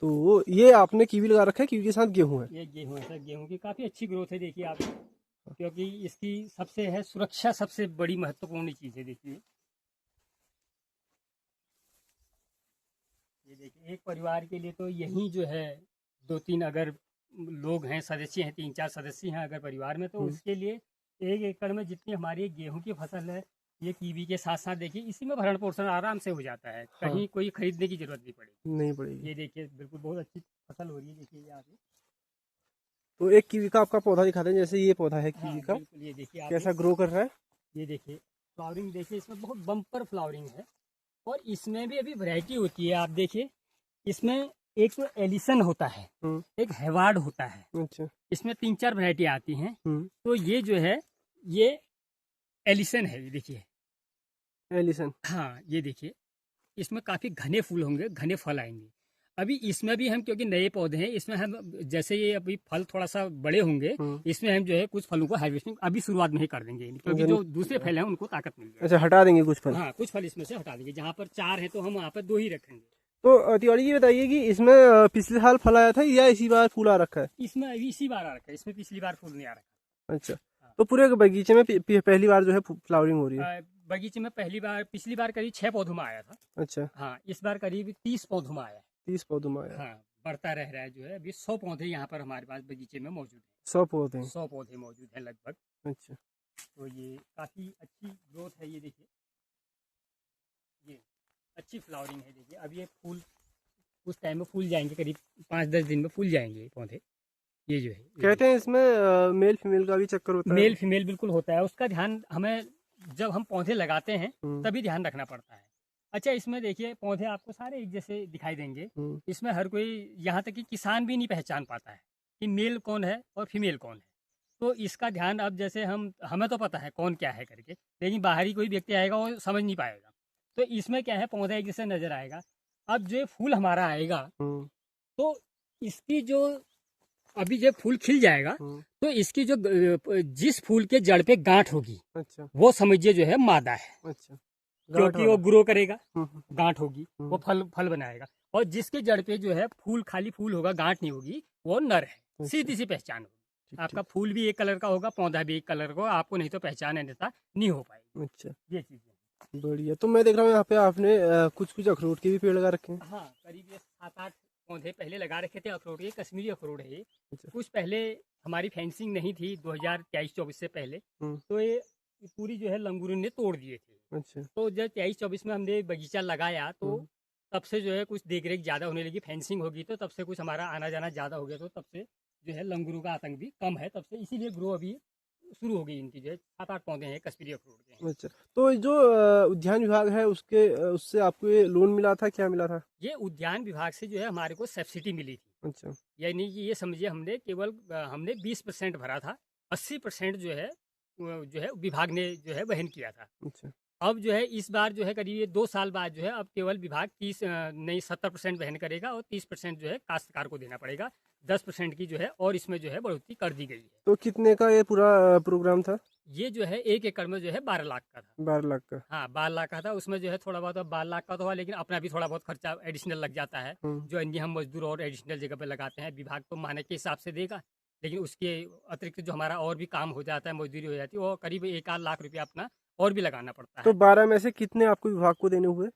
B: तो ये आपने कीवी लगा रखा है, कीवी के साथ गेहूं है।
A: ये गेहूँ है सर, गेहूँ की काफ़ी अच्छी ग्रोथ है देखिए आप। क्योंकि इसकी सबसे है सुरक्षा, सबसे बड़ी महत्वपूर्ण चीज़ है। देखिए ये देखिए, एक परिवार के लिए तो यही जो है 2-3 अगर लोग हैं, सदस्य हैं, 3-4 सदस्य हैं अगर परिवार में, तो उसके लिए 1 एकड़ में जितनी हमारी गेहूं की फसल है, ये कीवी के साथ साथ देखिए इसी में भरण पोषण आराम से हो जाता है।
B: हाँ।
A: कहीं कोई खरीदने की जरूरत नहीं पड़ेगी।
B: नहीं पड़ेगी।
A: ये देखिए बिल्कुल बहुत अच्छी फसल हो रही है, देखिए यहाँ पे।
B: तो एक कीवी का आपका पौधा दिखाते हैं, जैसे ये पौधा है
A: हाँ
B: कीवी का,
A: बिल्कुल, ये देखिए आप,
B: कैसा ग्रो कर रहा है।
A: ये देखिए फ्लावरिंग देखिए, इसमें बहुत बम्पर फ्लावरिंग है। और इसमें भी अभी वैरायटी होती है, आप देखिए इसमें एक तो एलिसन होता है, एक हेवार्ड होता है।
B: अच्छा।
A: इसमें 3-4 वैरायटी आती हैं।
B: हम्म।
A: तो ये जो है ये एलिसन है, ये देखिए।
B: एलिसन।
A: हाँ, ये देखिए इसमें काफ़ी घने फूल होंगे, घने फल आएंगे। अभी इसमें भी हम, क्योंकि नए पौधे हैं, इसमें हम जैसे ये अभी फल थोड़ा सा बड़े होंगे, इसमें हम जो है कुछ फलों को हार्वेस्टिंग अभी शुरुआत में ही कर देंगे, क्योंकि जो दूसरे फल हैं उनको ताकत मिल जाएगी।
B: अच्छा, हटा देंगे कुछ फल।
A: हाँ, कुछ फल इसमें से हटा देंगे। जहाँ पर 4 हैं तो हम वहाँ पर 2 ही रखेंगे।
B: तो तिवारी जी बताइए कि इसमें पिछले साल फल आया था या इसी बार फूल आ रखा है?
A: इसमें अभी इसी बार आ रखा है, इसमें पिछली बार फूल नहीं आ रखा।
B: अच्छा, तो पूरे बगीचे में पहली बार जो है फ्लावरिंग हो रही है।
A: बगीचे में पिछली बार करीब 6 पौधों में आया था।
B: अच्छा।
A: हाँ, इस बार करीब 30 पौधों में आया है।
B: 30 पौधों में आया।
A: हाँ, बढ़ता रह रहा है जो है। अभी 100 पौधे यहाँ पर हमारे पास बगीचे में मौजूद हैं।
B: 100 पौधे।
A: 100 पौधे मौजूद हैं लगभग।
B: अच्छा।
A: तो ये काफ़ी अच्छी ग्रोथ है, ये देखिए, ये अच्छी फ्लावरिंग है। देखिए अब ये फूल उस टाइम में फूल जाएंगे, करीब 5-10 दिन में फूल जाएंगे ये पौधे। ये जो है,
B: कहते हैं इसमें मेल फीमेल का भी चक्कर होता है।
A: मेल फीमेल बिल्कुल होता है, उसका ध्यान हमें जब हम पौधे लगाते हैं तभी ध्यान रखना पड़ता है। अच्छा, इसमें देखिए पौधे आपको सारे एक जैसे दिखाई देंगे। इसमें हर कोई, यहाँ तक कि किसान भी नहीं पहचान पाता है कि मेल कौन है और फीमेल कौन है। तो इसका ध्यान, अब जैसे हमें तो पता है कौन क्या है करके, लेकिन बाहरी कोई व्यक्ति आएगा वो समझ नहीं पाएगा। तो इसमें क्या है, पौधा एक जैसे नजर आएगा। अब जो फूल हमारा आएगा तो इसकी जो, अभी जब फूल खिल जाएगा तो इसकी जो जिस फूल के जड़ पे गांठ होगी,
B: अच्छा,
A: वो समझिए जो है मादा है।
B: अच्छा,
A: क्योंकि वो ग्रो करेगा, गांठ होगी, वो फल बनाएगा। और जिसके जड़ पे जो है फूल, खाली फूल होगा, गांठ नहीं होगी, वो नर है। सीधी सी पहचान होगी। आपका फूल भी एक कलर का होगा, पौधा भी एक कलर का, आपको नहीं तो पहचान अन्यथा नहीं हो पाएगी।
B: अच्छा,
A: ये चीज है।
B: बढ़िया। तो मैं देख रहा हूँ यहाँ पे आपने कुछ अखरोट के भी पेड़ लगा रखे हैं।
A: हाँ, करीब ये 7-8 पौधे पहले लगा रखे थे अखरोट के, कश्मीरी अखरोट है ये।
B: अच्छा।
A: कुछ पहले हमारी फेंसिंग नहीं थी 2023-24 से पहले, तो ये पूरी जो है लंगूर ने तोड़ दिए थे।
B: अच्छा।
A: तो जब 23-24 में हमने बगीचा लगाया तो तब से जो है कुछ देख रेख ज़्यादा होने लगी, फेंसिंग होगी तो तब से कुछ हमारा आना जाना ज़्यादा हो गया। तो तब से जो है लंगूरों का आतंक भी कम है तब से, इसीलिए ग्रो अभी शुरू हो गई इनकी। जो है 7-8 पौधे हैं कश्मीरी अखरोट के।
B: अच्छा, तो जो उद्यान विभाग है उससे आपको ये लोन मिला था, क्या मिला था?
A: ये उद्यान विभाग से जो है हमारे को सब्सिडी मिली थी।
B: अच्छा।
A: यानी कि ये समझिए हमने केवल हमने 20% भरा था, 80% जो है विभाग ने जो है वहन किया था।
B: अच्छा।
A: अब जो है इस बार जो है करीब ये 2 साल बाद जो है अब केवल विभाग 70% वहन करेगा और 30% जो है काश्तकार को देना पड़ेगा। 10% की जो है और इसमें जो है बढ़ोतरी कर दी गई है।
B: तो कितने का ये पूरा प्रोग्राम था?
A: ये जो है 1 एकड़ में जो है 12 लाख का था।
B: 12 लाख का?
A: हाँ, 12 लाख का था। उसमें जो है थोड़ा बहुत, 12 लाख का तो हुआ, लेकिन अपना भी थोड़ा बहुत खर्चा एडिशनल लग जाता है, जो अन्य हम मजदूर और एडिशनल जगह पे लगाते हैं। विभाग तो मानक के हिसाब से देगा, लेकिन उसके अतिरिक्त जो हमारा और भी काम हो जाता है, मजदूरी हो जाती है, वो करीब 1-8 लाख रुपया अपना और भी लगाना पड़ता है।
B: तो 12 में से कितने आपको विभाग को देने हुए?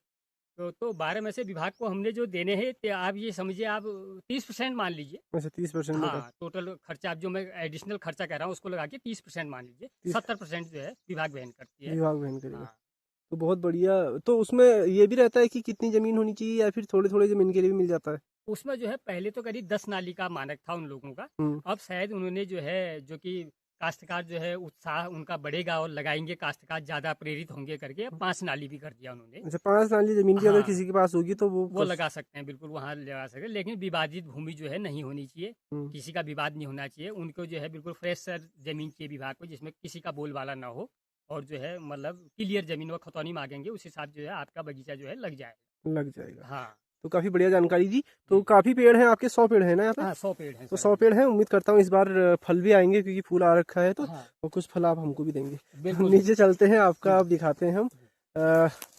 A: तो 12 में से विभाग को हमने जो देने हैं, तो आप ये समझिए, आप 30% मान लीजिए।
B: अच्छा, 30%?
A: हाँ, टोटल खर्चा, आप जो मैं एडिशनल खर्चा कह रहा हूँ उसको लगा के 30% मान लीजिए। 70% जो है विभाग वहन करती है।
B: विभाग वहन करेगा।
A: हाँ।
B: तो बहुत बढ़िया। तो उसमें ये भी रहता है कि कितनी जमीन होनी चाहिए या फिर थोड़े थोड़े जमीन के लिए भी मिल जाता है?
A: उसमें जो है पहले तो करीब 10 नाली का मानक था उन लोगों का।
B: हम्म।
A: अब शायद उन्होंने जो है जो कि काश्तकार जो है उत्साह उनका बढ़ेगा और लगाएंगे काश्तकार ज़्यादा प्रेरित होंगे करके अब 5 नाली भी कर दिया उन्होंने।
B: अच्छा, 5 नाली जमीन भी अगर
A: हाँ,
B: किसी के पास होगी तो वो
A: वो लगा सकते हैं, बिल्कुल वहाँ लगा सकते हैं, लेकिन विवादित भूमि जो है नहीं होनी चाहिए,
B: हम्म।
A: किसी का विवाद नहीं होना चाहिए। उनको जो है बिल्कुल फ्रेश जमीन चाहिए विभाग को, जिसमें किसी का बोलबाला ना हो, और जो है मतलब क्लियर जमीन वो खतौनी मांगेंगे उस हिसाब जो है आपका बगीचा जो है लग जाएगा।
B: लग जाएगा।
A: हाँ
B: तो काफी बढ़िया जानकारी दी। तो
A: जी।
B: काफी पेड़ हैं आपके, 100 पेड़ हैं ना यहाँ पे?
A: हाँ 100 पेड़ हैं
B: तो
A: सर
B: 100
A: अभी।
B: पेड़ हैं, उम्मीद करता हूँ इस बार फल भी आएंगे क्योंकि फूल आ रखा है तो।
A: हाँ
B: और कुछ फल आप हमको भी देंगे।
A: बिल्कुल।
B: नीचे चलते हैं, आपका आप दिखाते हैं हम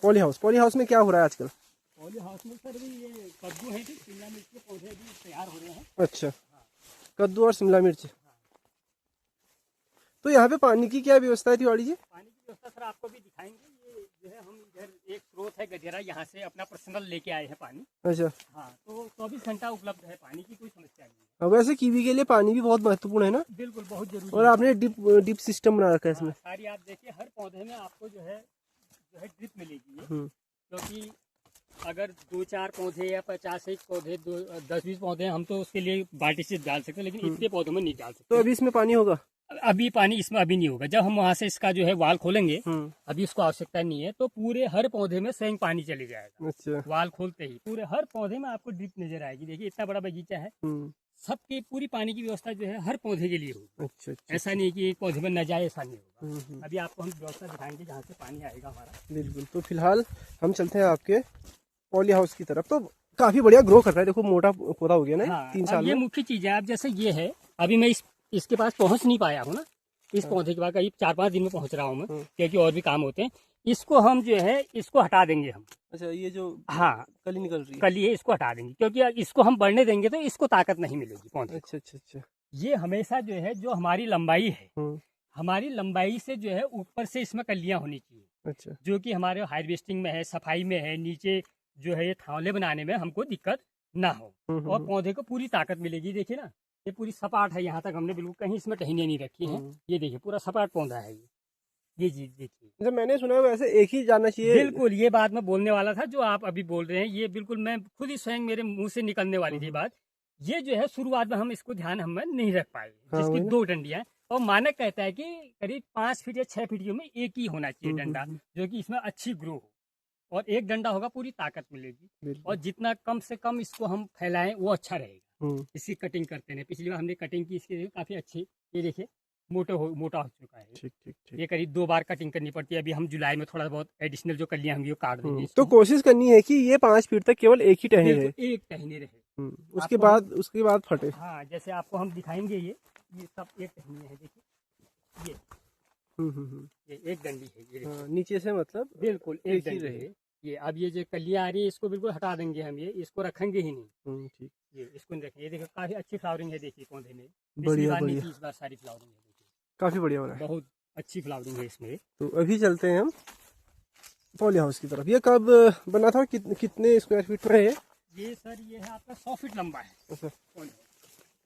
B: पॉली हाउस। पॉली हाउस में क्या हो रहा है आजकल?
A: पॉली हाउस में सर भी ये कद्दू है कि शिमला मिर्च के पौधे भी तैयार हो रहे हैं।
B: अच्छा, कद्दू और शिमला मिर्च। तो यहाँ पे पानी की क्या व्यवस्था है तिवारी जी?
A: पानी की व्यवस्था सर आपको भी दिखाएंगे। ये जो है हम इधर एक स्रोत है गजरा, यहाँ से अपना पर्सनल लेके आए हैं पानी।
B: अच्छा।
A: हाँ तो 24 घंटा उपलब्ध है, पानी की कोई समस्या नहीं है।
B: अब वैसे कीवी के लिए पानी भी बहुत महत्वपूर्ण है ना?
A: बिल्कुल बहुत जरूरी
B: और
A: है।
B: आपने डिप सिस्टम बना रखा है इसमें।
A: हाँ, सारी आप देखिए हर पौधे में आपको जो है ड्रिप मिलेगी ये,
B: हम्म।
A: क्योंकि अगर 2-4 पौधे या 50 एक पौधे 10-20 पौधे हम तो उसके लिए बाल्टी से डाल सकते हैं, लेकिन इतने पौधों में नहीं डाल सकते।
B: तो अभी इसमें पानी होगा?
A: अभी पानी इसमें अभी नहीं होगा, जब हम वहाँ से इसका जो है वाल खोलेंगे,
B: हम्म।
A: अभी उसको आवश्यकता नहीं है, तो पूरे हर पौधे में स्वयं पानी चले जाएगा।
B: अच्छा।
A: वाल खोलते ही पूरे हर पौधे में आपको ड्रिप नजर आएगी। देखिए इतना बड़ा बगीचा है,
B: हम्म।
A: सबकी पूरी पानी की व्यवस्था जो है हर पौधे के लिए होगी।
B: अच्छा अच्छा।
A: ऐसा नहीं कि एक पौधे में न जाए, ऐसा नहीं होगा।
B: हम्म।
A: अभी आपको हम व्यवस्था दिखाएंगे जहाँ से पानी आएगा हमारा।
B: बिल्कुल। तो फिलहाल हम चलते हैं आपके पॉली हाउस की तरफ। तो काफी बढ़िया ग्रो कर रहा है, देखो मोटा पौधा हो गया ना।
A: हाँ
B: 3
A: अब
B: साल
A: ये
B: में।
A: मुख्य चीज है। अब जैसे ये है, अभी मैं इसके पास पहुंच नहीं पाया हूँ ना, इस पौधे के बाद करीब 4-5 दिन में पहुंच रहा हूँ मैं, क्योंकि और भी काम होते हैं। इसको हम जो है इसको हटा देंगे हम।
B: अच्छा, ये जो
A: हाँ
B: कली निकल रही है।
A: कली है, इसको हटा देंगे, क्योंकि इसको हम बढ़ने देंगे तो इसको ताकत नहीं मिलेगी पौधे को।
B: अच्छा अच्छा अच्छा।
A: ये हमेशा जो है जो हमारी लंबाई है,
B: हम्म।
A: हमारी लंबाई से जो है ऊपर से इसमें कलियां होनी चाहिए,
B: अच्छा।
A: जो कि हमारे हार्वेस्टिंग में है, सफाई में है, नीचे जो है ये थावले बनाने में हमको दिक्कत ना हो, और पौधे को पूरी ताकत मिलेगी। देखिए ना, ये पूरी सपाट है, यहाँ तक हमने बिल्कुल कहीं इसमें टहनियाँ नहीं रखी हैं। ये देखिए पूरा सपाट पौधा है ये चीज देखिए।
B: अच्छा, मैंने सुना है वैसे एक ही जाना चाहिए।
A: बिल्कुल, ये बात मैं बोलने वाला था जो आप अभी बोल रहे हैं, ये बिल्कुल मैं खुद ही स्वयं मेरे मुंह से निकलने वाली थी बात। ये जो है शुरुआत में हम इसको ध्यान हम नहीं रख पाए,
B: हाँ,
A: जिसकी
B: वही ना।
A: 2 डंडियां, और मानक कहता है कि करीब 5 फीट या 6 फीट में एक ही होना चाहिए डंडा, जो कि इसमें अच्छी ग्रो हो, और एक डंडा होगा पूरी ताकत मिलेगी।
B: बिल्कुल।
A: और जितना कम से कम इसको हम फैलाएं वो अच्छा रहेगा।
B: हम्म।
A: इसकी कटिंग करते हैं, पिछली बार हमने कटिंग की इसकी, काफी अच्छी, ये देखिए मोटा हो चुका है।
B: ठीक ठीक ठीक।
A: ये करीब 2 बार कटिंग करनी पड़ती है। अभी हम जुलाई में थोड़ा बहुत एडिशनल जो कलियां होंगी वो काट देंगे
B: तो कोशिश करनी है कि ये 5 फीट तक केवल एक ही टहनी रहे।
A: बिल्कुल एक टहनी रहे।
B: उसके बाद फटे।
A: हाँ जैसे आपको हम दिखाएंगे, ये सब एक टहनी है, देखिए ये एक डंडी है, ये देखिए।
B: नीचे से मतलब
A: बिल्कुल एक
B: ही
A: डंडी
B: रहे।
A: है ये। अब ये जो कलियां आ रही है इसको बिल्कुल हटा देंगे हम, ये इसको रखेंगे ही नहीं।
B: ठीक।
A: ये इसको नहीं रखेंगे। ये देखिए काफी अच्छी फ्लावरिंग है, देखिए पौधे में।
B: बढ़िया
A: बार नहीं
B: बढ़िया।
A: थी, इस बार सारी फ्लावरिंग है, देखिए
B: काफी बढ़िया हो रहा है।
A: बहुत अच्छी फ्लावरिंग है इसमें।
B: तो अभी चलते हैं हम पॉली हाउस की तरफ। ये कब बना था, कितने स्क्वायर फीट में है
A: ये सर ये है आपका 100 फीट लंबा है।
B: अच्छा।
A: पॉली।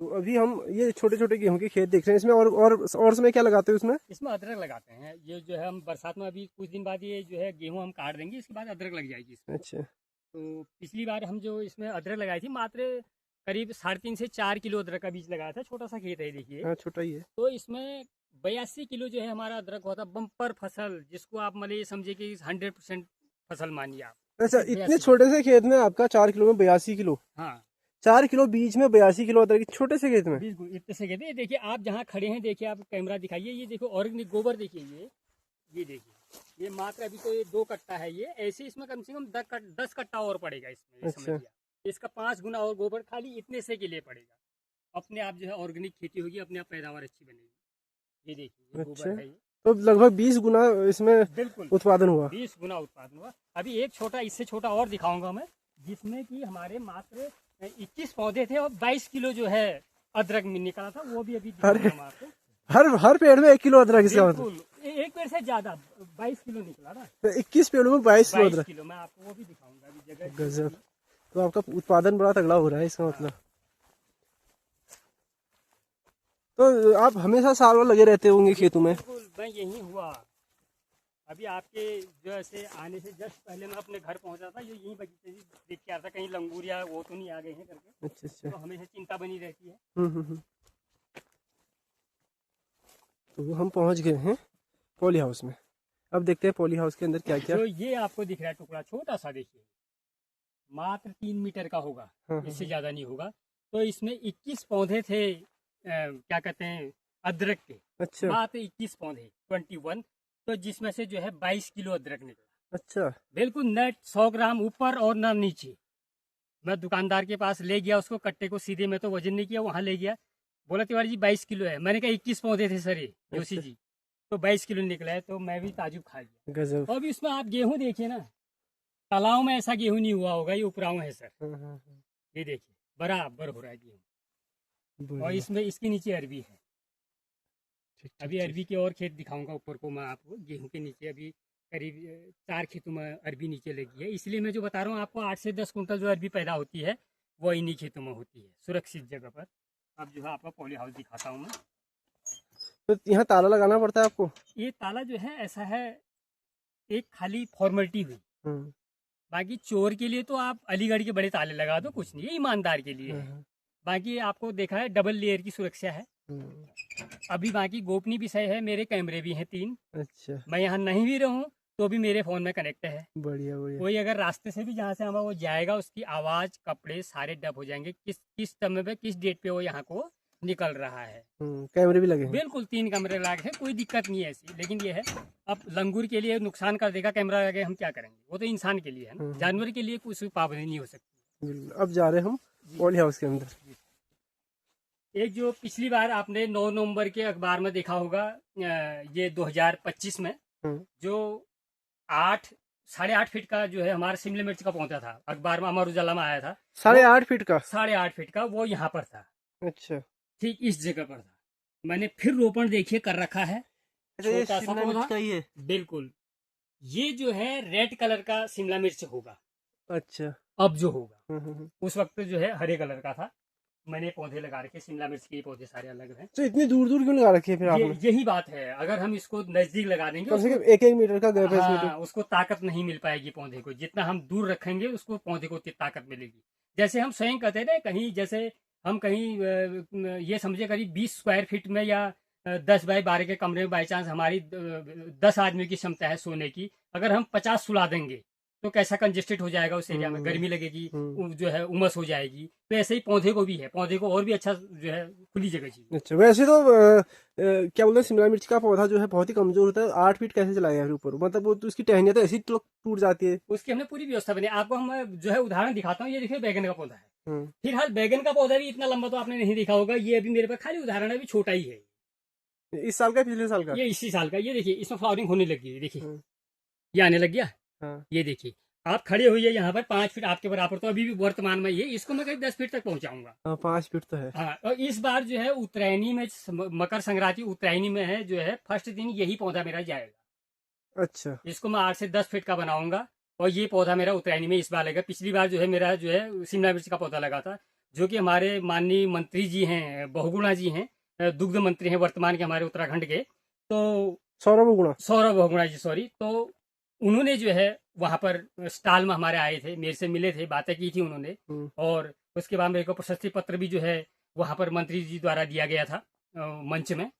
B: तो अभी हम ये छोटे छोटे गेहूं के खेत देख रहे हैं इसमें। और समय क्या लगाते हैं उसमें?
A: इसमें अदरक लगाते हैं। ये जो है हम बरसात में अभी कुछ दिन बाद ये जो है गेहूं हम काट देंगे, इसके बाद अदरक लग जाएगी इसमें।
B: अच्छा।
A: तो पिछली बार हम जो इसमें अदरक लगाई थी, मात्र करीब 3.5 से 4 किलो अदरक का बीज लगाया था। छोटा सा खेत है देखिए।
B: हाँ छोटा ही है।
A: तो इसमें 82 किलो जो है हमारा अदरक हुआ था। बम्पर फसल, जिसको आप मतलब ये समझे कि 100% फसल मानिए आप।
B: अच्छा, इतने छोटे से खेत में आपका 4 किलो में 82 किलो?
A: हाँ
B: 4 किलो बीज में 82 किलो अदरक, छोटे से खेत में?
A: बिल्कुल इतने से कहते हैं। देखिए आप जहाँ खड़े हैं, देखिए आप कैमरा दिखाइए, ये देखो ऑर्गेनिक गोबर देखिए, ये देखिए, ये मात्र अभी तो ये 2 कट्टा है। ये ऐसे इसमें कम से कम 10 कट्टा और पड़ेगा इसमें।
B: अच्छा।
A: इसका 5 गुना और गोबर खाली इतने से के लिए पड़ेगा। अपने आप जो है ऑर्गेनिक खेती होगी, अपने आप पैदावार अच्छी बनेगी। ये देखिए
B: अच्छा।
A: गोबर है ये।
B: तो लगभग 20 गुना इसमें
A: बिल्कुल
B: उत्पादन हुआ।
A: 20 गुना उत्पादन हुआ। अभी एक छोटा, इससे छोटा और दिखाऊंगा मैं, जिसमें कि हमारे मात्र 21 पौधे थे और 22 किलो जो है अदरक में निकला था। वो भी अभी दिखाऊंगा मैं आपको।
B: हर पेड़ में 1 किलो अदरक?
A: बिल्कुल एक पेड़ से ज्यादा 22 किलो निकला ना।
B: तो 21 पेड़ों में 22 किलो
A: 22
B: अदरक?
A: किलो मैं आपको वो भी दिखाऊंगा अभी जगह।
B: गजब। तो आपका उत्पादन बड़ा तगड़ा हो रहा है इसका मतलब। तो आप हमेशा साल भर लगे रहते होंगे खेतों में?
A: बिल्कुल मैं यही हुआ। अभी आपके जो ऐसे आने से जस्ट पहले मैं अपने घर पहुंचा था, ये यहीं बगीचे से देख के आ रहा था कहीं लंगूर या वो तो नहीं आ गए हैं करके।
B: अच्छा अच्छा।
A: तो हमेशा चिंता बनी रहती है।
B: हम्म। तो हम पहुंच गए हैं पॉली हाउस में। अब देखते हैं पॉली हाउस के अंदर क्या क्या।
A: जो ये आपको दिख रहा है टुकड़ा छोटा सा, देखिए मात्र 3 मीटर का होगा,
B: हाँ,
A: इससे
B: हाँ।
A: ज्यादा नहीं होगा। तो इसमें 21 पौधे थे, क्या कहते हैं, अदरक के।
B: अच्छा
A: मात्र 21 पौधे, 21। तो जिसमें से जो है 22 किलो अदरक निकला।
B: अच्छा।
A: बिल्कुल नेट 100 ग्राम ऊपर और ना नीचे। मैं दुकानदार के पास ले गया उसको, कट्टे को सीधे में तो वजन नहीं किया, वहां ले गया, बोला तिवारी जी 22 किलो है। मैंने कहा 21 पौधे थे सर ये जोशी
B: अच्छा।
A: जी, तो 22 किलो निकला है। तो मैं भी ताजुब खा गया।
B: गजब।
A: और अभी इसमें आप गेहूं देखिए ना, तालाब में ऐसा गेहूं नहीं हुआ होगा, ये उपराव है सर।
B: हाँ, हाँ, हाँ।
A: ये देखिए बराबर हो रहा है गेहूं। और
B: बढ़िया।
A: इसमें इसके नीचे अरबी है।
B: ठीक
A: अभी
B: ठीक
A: अरबी
B: ठीक।
A: के और खेत दिखाऊंगा ऊपर को मैं आपको। गेहूं के नीचे अभी करीब 4 खेतों में अरबी नीचे लगी है। इसलिए मैं जो बता रहा हूँ आपको, 8 से 10 कुंटल जो अरबी पैदा होती है वो इन्हीं खेतों में होती है, सुरक्षित जगह पर। अब जो है आपका पॉली हाउस दिखाता हूँ मैं।
B: तो यहाँ ताला लगाना पड़ता है आपको?
A: ये ताला जो है ऐसा है, एक खाली फॉर्मेलिटी हुई।
B: हाँ,
A: बाकी चोर के लिए तो आप अलीगढ़ के बड़े ताले लगा दो, कुछ नहीं, ये ईमानदार के लिए
B: हाँ,
A: है।
B: हाँ,
A: बाकी आपको देखा है डबल लेयर की सुरक्षा है।
B: हाँ।
A: अभी बाकी गोपनीय विषय है, मेरे कैमरे भी हैं 3।
B: अच्छा।
A: मैं यहाँ नहीं भी रहूँ तो भी मेरे फोन में कनेक्ट है।
B: बढ़िया बढ़िया।
A: कोई अगर रास्ते से भी जहाँ से हमारा वो जाएगा, उसकी आवाज कपड़े सारे डब हो जाएंगे, किस किस समय पे किस डेट पे वो यहाँ को निकल रहा है।
B: कैमरे भी लगे हैं?
A: बिल्कुल 3 कैमरे लगे हैं, कोई दिक्कत नहीं है ऐसी। लेकिन ये है, अब लंगूर के लिए नुकसान कर देगा कैमरा लगे, हम क्या करेंगे, वो तो इंसान के लिए है ना, जानवर के लिए कुछ पाबंदी नहीं हो सकती।
B: बिल्कुल। अब जा रहे हैं हम पॉली हाउस के अंदर।
A: एक जो पिछली बार आपने 9 नवंबर के अखबार में देखा होगा, ये 2025 में,
B: हम्म।
A: जो 8.5 फीट का जो है हमारा शिमला मिर्च का पौधा था, अखबार में अमर उजाला में आया था।
B: 8.5 फीट का?
A: 8.5 फीट का वो यहाँ पर था,
B: अच्छा
A: ठीक इस जगह पर था। मैंने फिर रोपण देखिए कर रखा है,
B: अच्छा। ये
A: छोटा सा
B: शिमला मिर्च
A: पौधा।
B: का ही है?
A: बिल्कुल, ये जो है रेड कलर का शिमला मिर्च होगा।
B: अच्छा।
A: अब जो होगा,
B: हम्म।
A: उस वक्त जो है हरे कलर का था। मैंने पौधे लगा रखे शिमला मिर्च के, पौधे सारे अलग हैं।
B: तो इतनी दूर दूर क्यों लगा रखी है फिर
A: ये
B: आपने?
A: यही बात है, अगर हम इसको नजदीक लगा देंगे,
B: कम से
A: उसको,
B: कम 1-1 मीटर का गैप है इसमें तो।
A: हाँ, उसको ताकत नहीं मिल पाएगी पौधे को। जितना हम दूर रखेंगे उसको पौधे को उतनी ताकत मिलेगी। जैसे हम स्वयं कहते हैं ना, कहीं जैसे हम कहीं ये समझे करीब 20 स्क्वायर फीट में या 10 बाय 12 के कमरे में बाई चांस हमारी 10 आदमी की क्षमता है सोने की, अगर हम 50 सुला देंगे तो कैसा कंजेस्टेड हो जाएगा उस एरिया में, गर्मी लगेगी, जो है उमस हो जाएगी। तो ऐसे ही पौधे को भी है, पौधे को और भी अच्छा जो है खुली जगह चाहिए।
B: अच्छा। वैसे तो क्या बोलते हैं, शिमला मिर्च का पौधा जो है बहुत ही कमजोर होता है। 8 फीट कैसे चलाएगा फिर ऊपर? मतलब वो तो उसकी टहनियाँ तो ऐसी टूट जाती है।
A: उसकी हमने पूरी व्यवस्था बनी। आपको हम जो है उदाहरण दिखाता हूँ। ये देखिए बैगन का पौधा है।
B: हम्म।
A: फिलहाल बैगन का पौधा भी इतना लंबा तो आपने नहीं देखा होगा। ये अभी मेरे पास खाली उदाहरण है, अभी छोटा ही है।
B: इस साल का पिछले साल का?
A: ये इसी साल का। ये देखिए इसमें फ्लावरिंग होने लगी है, देखिए
B: हम्म।
A: ये आने लग गया।
B: हाँ।
A: ये देखिए आप खड़े हुई है यहाँ पर 5 फीट आपके बराबर, तो अभी भी वर्तमान में ये, इसको मैं करीब 10 फीट तक पहुंचाऊंगा।
B: हाँ, 5 फीट तो है।
A: हाँ, और इस बार जो है उत्तरायणी में, मकर संक्रांति उत्तरायणी में है, जो है फर्स्ट दिन यही पौधा मेरा जाएगा।
B: अच्छा।
A: इसको मैं 8 से 10 फीट का बनाऊंगा और ये पौधा मेरा उत्तरायणी में इस बार लगेगा। पिछली बार जो है मेरा जो है शिमला मिर्च का पौधा लगा था, जो कि हमारे माननीय मंत्री जी हैं, बहुगुणा जी हैं, दुग्ध मंत्री हैं वर्तमान के हमारे उत्तराखंड के, तो सौरभ बहुगुणा जी, सॉरी। तो उन्होंने जो है वहां पर स्टॉल में हमारे आए थे, मेरे से मिले थे, बातें की थी उन्होंने। और उसके बाद मेरे को प्रशस्ति पत्र भी जो है वहां पर मंत्री जी द्वारा दिया गया था मंच में।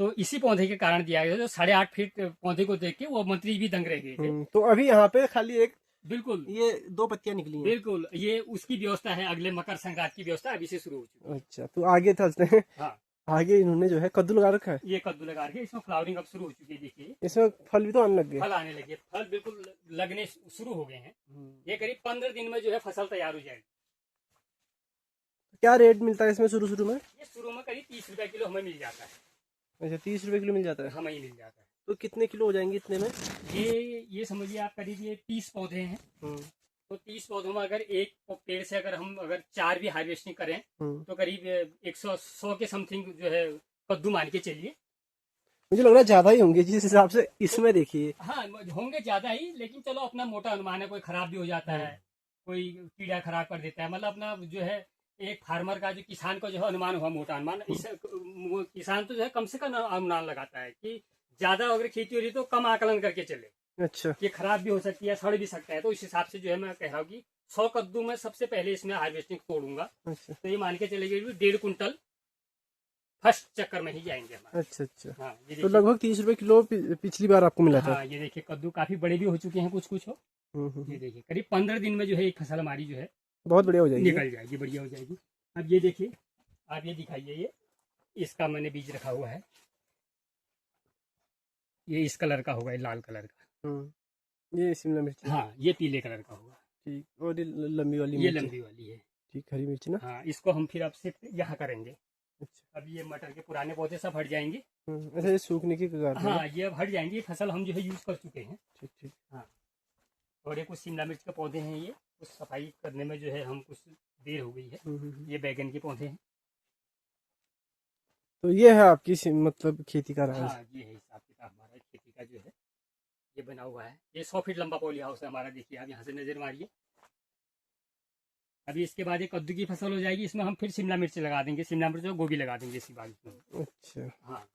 A: तो इसी पौधे के कारण दिया गया था। जो 8.5 फीट पौधे को देख के वो मंत्री भी दंग रह गए थे।
B: तो अभी यहाँ पे खाली एक,
A: बिल्कुल,
B: ये 2 पत्तियां निकली हैं।
A: बिल्कुल, ये उसकी व्यवस्था है, अगले मकर संक्रांति की व्यवस्था अभी से शुरू हो चुकी है।
B: अच्छा, तो आगे चलते हैं।
A: हाँ,
B: आगे इन्होंने जो है कद्दू लगा रखा है।
A: ये कद्दू लगा के, इसमें फ्लावरिंग अब शुरू हो चुकी है। देखिए
B: इसमें फल भी तो आने लग गए।
A: फल आने लगे, फल बिल्कुल लगने शुरू हो गए हैं। ये करीब 15 दिन में जो है फसल तैयार हो जाएगी।
B: क्या रेट मिलता है इसमें शुरू में?
A: ये शुरू में करीब 30 रुपए किलो हमें मिल जाता है।
B: अच्छा, 30 रुपए किलो मिल जाता है?
A: हमें ही मिल जाता है।
B: तो कितने किलो हो जाएंगे इतने में?
A: ये समझिए आप करीब ये 30 पौधे हैं। तो 30 पौधों में अगर एक पेड़ से अगर हम 4 भी हार्वेस्टिंग करें तो करीब 100 के समथिंग जो है कद्दू मान के चलिए।
B: मुझे लग रहा है ज्यादा ही होंगे जिस हिसाब से इसमें देखिए।
A: हाँ, होंगे ज्यादा ही, लेकिन चलो अपना मोटा अनुमान है। कोई खराब भी हो जाता है, कोई कीड़ा खराब कर देता है, मतलब अपना जो है एक फार्मर का, जो किसान का जो है अनुमान हुआ, मोटा अनुमान। किसान तो जो है कम से कम अनुमान लगाता है कि ज्यादा अगर खेती हो रही तो कम आकलन करके चले।
B: अच्छा।
A: ये खराब भी हो सकती है, सड़ भी सकता है। तो इस हिसाब से जो है मैं कह रहा हूँ कि 100 कद्दू में सबसे पहले इसमें हार्वेस्टिंग तोड़ूंगा।
B: अच्छा
A: तो ये मान के चले गए 1.5 कुंटल फर्स्ट चक्कर में ही जाएंगे हमारे।
B: अच्छा। अच्छा,
A: हाँ ये
B: तो
A: देखिए।
B: लगभग 30 रुपए किलो पिछली बार आपको मिला था।
A: हाँ ये देखिए, कद्दू काफी बड़े भी हो चुके हैं, कुछ कुछ हो। ये
B: हम्म।
A: देखिए करीब 15 दिन में जो है एक फसल हमारी जो है
B: बहुत बढ़िया हो जाएगी।
A: निकल जाएगी, बढ़िया हो जाएगी। अब ये देखिए, आप ये दिखाइए, ये इसका मैंने बीज रखा हुआ है। ये इस कलर का होगा, ये लाल कलर का।
B: ये शिमला मिर्च है।
A: हाँ ये पीले कलर का होगा।
B: ठीक, और ये लंबी वाली
A: ये
B: मिर्च है।
A: लंबी वाली है।
B: ठीक, हरी मिर्च ना।
A: हाँ इसको हम फिर अब शिफ्ट यहाँ करेंगे।
B: अच्छा।
A: अब ये मटर के पुराने पौधे सब हट जाएंगे।
B: अच्छा, ये सूखने की कगार पे है ना?
A: हाँ ये अब हट जाएंगे, ये फसल हम जो है यूज कर चुके हैं।
B: ठीक ठीक।
A: हाँ, और ये कुछ शिमला मिर्च के पौधे हैं, ये कुछ सफाई करने में जो है हम कुछ देर हो गई है। ये बैगन के पौधे हैं।
B: तो ये है आपकी मतलब खेती का राज।
A: हाँ ये है हिसाब किताब हमारा खेती का जो है, ये बना हुआ है। ये 100 फीट लंबा पॉली हाउस है हमारा। देखिए आप यहाँ से नजर मारिए। अभी इसके बाद ये कद्दू की फसल हो जाएगी, इसमें हम फिर शिमला मिर्च लगा देंगे, शिमला मिर्च और गोभी लगा देंगे इसी बाग में।
B: अच्छा,
A: हाँ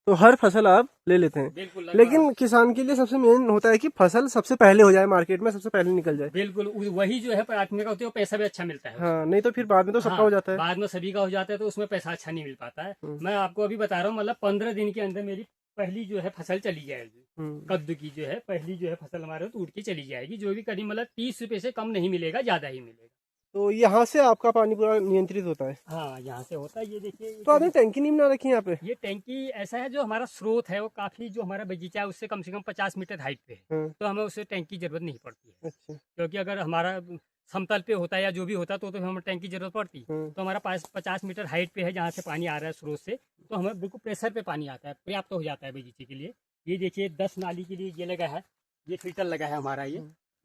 B: तो हर फसल आप ले लेते हैं।
A: बिल्कुल।
B: लेकिन किसान के लिए सबसे मेन होता है कि फसल सबसे पहले हो जाए, मार्केट में सबसे पहले निकल जाए।
A: बिल्कुल वही जो है प्राथमिकता होती है, वो पैसा भी अच्छा मिलता है।
B: हाँ, नहीं तो फिर बाद में तो सबका
A: हाँ,
B: हो जाता है।
A: बाद में सभी का हो जाता है, तो उसमें पैसा अच्छा नहीं मिल पाता है। मैं आपको अभी बता रहा हूँ, मतलब 15 दिन के अंदर मेरी पहली जो है फसल चली जाएगी। कद्दू की जो है पहली जो है फसल हमारे तो उठ के चली जाएगी, जो भी करीब मतलब 30 रुपए से कम नहीं मिलेगा, ज्यादा ही मिलेगा।
B: तो यहाँ से आपका पानी पूरा नियंत्रित होता है।
A: हाँ यहाँ से होता है। ये देखिए,
B: तो आपने टैंकी नहीं बना रखी है यहाँ पे?
A: ये टैंकी ऐसा है, जो हमारा स्रोत है वो काफी, जो हमारा बगीचा है उससे कम से कम 50 मीटर हाइट पे है।
B: हाँ।
A: तो हमें उससे टैंक की जरूरत नहीं पड़ती है।
B: अच्छा।
A: क्योंकि अगर हमारा समतल पे होता है या जो भी होता तो हमें टैंक की जरूरत पड़ती। तो हमारा पास 50 मीटर हाइट पे है जहाँ से पानी आ रहा है स्रोत से, तो हमें बिल्कुल प्रेशर पे पानी आता है, पर्याप्त हो जाता है बगीचे के लिए। ये देखिए 10 नाली के लिए ये लगा है, ये फिल्टर लगा है हमारा।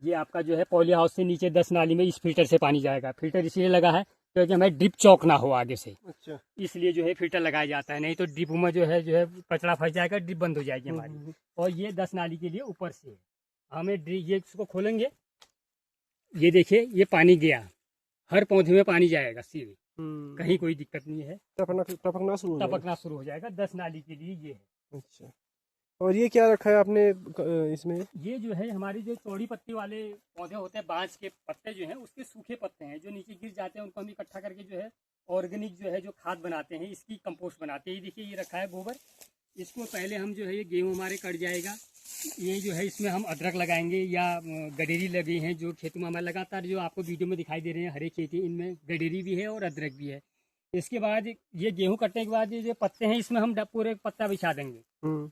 A: ये आपका जो है पॉली हाउस से नीचे 10 नाली में इस फिल्टर से पानी जाएगा। फिल्टर इसलिए लगा है क्योंकि हमें ड्रिप चौक ना हो आगे से।
B: अच्छा।
A: इसलिए जो है फिल्टर लगाया जाता है, नहीं तो ड्रिप में जो है कचरा फंस जाएगा, ड्रिप बंद हो जाएगी हमारी। और ये 10 नाली के लिए ऊपर से है। हमें ये इसको खोलेंगे, ये देखिए ये पानी गया, हर पौधे में पानी जाएगा सीधे, कहीं कोई दिक्कत नहीं है।
B: टपकना
A: शुरू हो जाएगा। 10 नाली के लिए ये है।
B: अच्छा, और ये क्या रखा है आपने इसमें?
A: ये जो है हमारी जो चौड़ी पत्ती वाले पौधे होते हैं, बांस के पत्ते जो हैं, उसके सूखे पत्ते हैं जो नीचे गिर जाते हैं, उनको हम इकट्ठा करके जो है ऑर्गेनिक जो है जो खाद बनाते हैं, इसकी कंपोस्ट बनाते हैं। ये देखिए ये रखा है गोबर, इसको पहले हम जो है, ये गेहूँ हमारे कट जाएगा, ये जो है इसमें हम अदरक लगाएंगे या गडेरी लगे हैं जो खेतों में हमारे लगातार जो आपको वीडियो में दिखाई दे रहे हैं हरे खेती, इनमें गडेरी भी है और अदरक भी है। इसके बाद ये गेहूं कटने के बाद ये जो पत्ते हैं, इसमें हम पूरे पत्ता बिछा देंगे,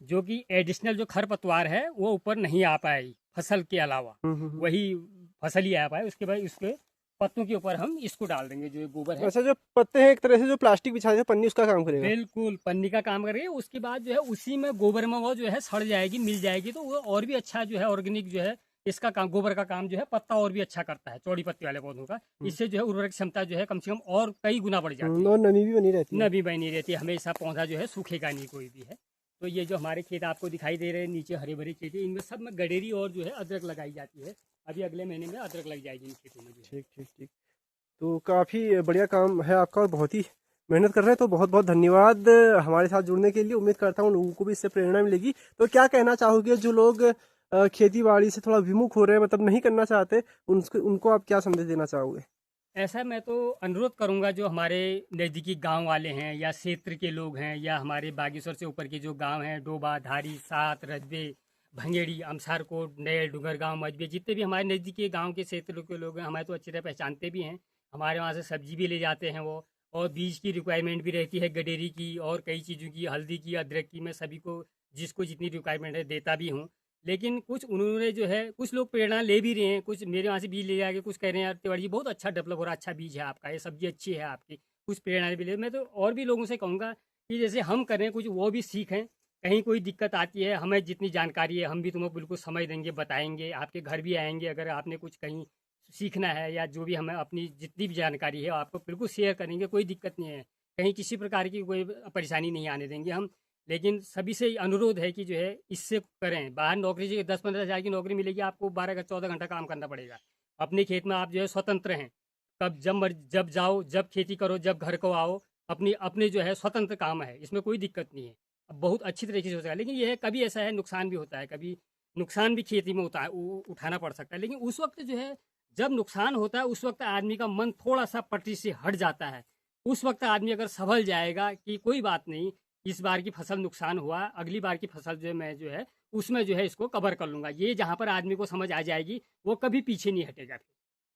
A: जो कि एडिशनल जो खरपतवार है वो ऊपर नहीं आ पाएगी फसल के अलावा, वही फसल ही आ पाए। उसके बाद उसके पत्तों के ऊपर हम इसको डाल देंगे, जो गोबर है।
B: अच्छा, जो पत्ते हैं एक तरह से जो प्लास्टिक बिछाते हैं, पन्नी, उसका काम करेगा।
A: बिल्कुल पन्नी का काम करेगा। उसके बाद जो है उसी में गोबर में वो जो है सड़ जाएगी, मिल जाएगी, तो वो और भी अच्छा जो है ऑर्गेनिक जो है इसका काम, गोबर का काम जो है पत्ता और भी अच्छा करता है चौड़ी पत्ती वाले पौधों का। इससे जो है उर्वरक क्षमता जो है कम से कम और कई गुना बढ़ जाती है,
B: और नमी भी बनी रहती है।
A: नमी बनी रहती है, हमेशा पौधा जो है सूखेगा नहीं कोई भी है। तो ये जो हमारे खेत आपको दिखाई दे रहे हैं नीचे हरे भरे खेत, इनमें सब में गडेरी और जो है अदरक लगाई जाती है। अभी अगले महीने में अदरक लग जाएगी इन खेतों में।
B: ठीक ठीक ठीक, तो काफ़ी बढ़िया काम है आपका और बहुत ही मेहनत कर रहे हैं। तो बहुत बहुत धन्यवाद हमारे साथ जुड़ने के लिए। उम्मीद करता हूँ लोगों को भी इससे प्रेरणा मिलेगी। तो क्या कहना चाहोगे जो लोग खेती बाड़ी से थोड़ा विमुख हो रहे हैं, मतलब नहीं करना चाहते, उनको आप क्या संदेश देना चाहोगे?
A: ऐसा मैं तो अनुरोध करूंगा, जो हमारे नज़दीकी गांव वाले हैं या क्षेत्र के लोग हैं या हमारे बागेश्वर से ऊपर के जो गांव हैं, डोबा, धारी, सात, रजबे, भंगेड़ी, अमसारकोट, नयल, डुंगर गांव, मजबे, जितने भी हमारे नज़दीकी गांव के क्षेत्र के लोग हैं, हमारे तो अच्छी तरह पहचानते भी हैं। हमारे वहाँ से सब्जी भी ले जाते हैं वो, और बीज की रिक्वायरमेंट भी रहती है गडेरी की और कई चीज़ों की, हल्दी की, अदरक की। मैं सभी को जिसको जितनी रिक्वायरमेंट है देता भी हूँ। लेकिन कुछ उन्होंने जो है, कुछ लोग प्रेरणा ले भी रहे हैं, कुछ मेरे वहाँ से बीज ले जाके कुछ कह रहे हैं यार तिवारी जी बहुत अच्छा डेवलप हो रहा है, अच्छा बीज है आपका, ये सब्जी अच्छी है आपकी, कुछ प्रेरणा भी ले। मैं तो और भी लोगों से कहूँगा कि जैसे हम करें कुछ, वो भी सीखें। कहीं कोई दिक्कत आती है, हमें जितनी जानकारी है हम भी तुम्हें बिल्कुल समझ देंगे, बताएंगे, आपके घर भी आएंगे। अगर आपने कुछ कहीं सीखना है या जो भी, हमें अपनी जितनी भी जानकारी है आपको बिल्कुल शेयर करेंगे, कोई दिक्कत नहीं है। कहीं किसी प्रकार की कोई परेशानी नहीं आने देंगे हम। लेकिन सभी से अनुरोध है कि जो है इससे करें। बाहर नौकरी से 10-15 हज़ार की नौकरी मिलेगी, आपको 12-14 घंटा काम करना पड़ेगा। अपने खेत में आप जो है स्वतंत्र हैं, कब जब जाओ, जब खेती करो, जब घर को आओ, अपने जो है स्वतंत्र काम है, इसमें कोई दिक्कत नहीं है। अब बहुत अच्छी तरीके से हो जाएगा। लेकिन यह है कभी ऐसा है नुकसान भी होता है, कभी नुकसान भी खेती में उठाना पड़ सकता है। लेकिन उस वक्त जो है जब नुकसान होता है उस वक्त आदमी का मन थोड़ा सा पटरी से हट जाता है। उस वक्त आदमी अगर संभल जाएगा कि कोई बात नहीं, इस बार की फसल नुकसान हुआ, अगली बार की फसल जो है मैं जो है उसमें जो है इसको कवर कर लूँगा, ये जहाँ पर आदमी को समझ आ जाएगी वो कभी पीछे नहीं हटेगा।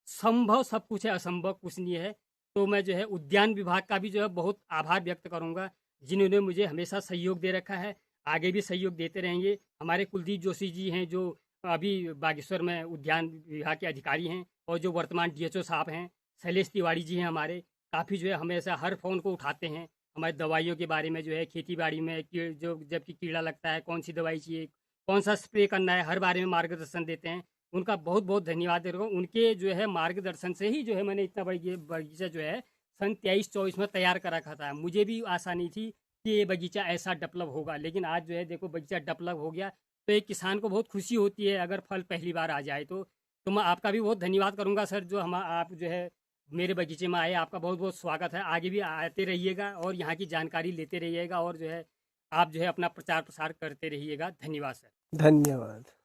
A: संभव सब कुछ है, असंभव कुछ नहीं है। तो मैं जो है उद्यान विभाग का भी जो है बहुत आभार व्यक्त करूँगा, जिन्होंने मुझे हमेशा सहयोग दे रखा है, आगे भी सहयोग देते रहेंगे। हमारे कुलदीप जोशी जी हैं जो अभी बागेश्वर में उद्यान विभाग के अधिकारी हैं, और जो वर्तमान डीएचओ साहब हैं शैलेश तिवारी जी हैं हमारे, काफ़ी जो है हमेशा हर फ़ोन को उठाते हैं। हमारी दवाइयों के बारे में जो है, खेती बाड़ी में जो जब कि कीड़ा लगता है कौन सी दवाई चाहिए, कौन सा स्प्रे करना है, हर बारे में मार्गदर्शन देते हैं। उनका बहुत बहुत धन्यवाद दे रहा हूँ। उनके जो है मार्गदर्शन से ही जो है मैंने इतना बड़ी बगीचा जो है सन 23-24 में तैयार कर रखा था। मुझे भी आशा नहीं थी कि ये बगीचा ऐसा डेवलप होगा, लेकिन आज जो है देखो बगीचा डेवलप हो गया। तो एक किसान को बहुत खुशी होती है अगर फल पहली बार आ जाए तो मैं आपका भी बहुत धन्यवाद करूंगा सर, जो हम आप जो है मेरे बगीचे में आए। आपका बहुत बहुत स्वागत है, आगे भी आते रहिएगा और यहाँ की जानकारी लेते रहिएगा, और जो है आप जो है अपना प्रचार प्रसार करते रहिएगा। धन्यवाद सर।
B: धन्यवाद।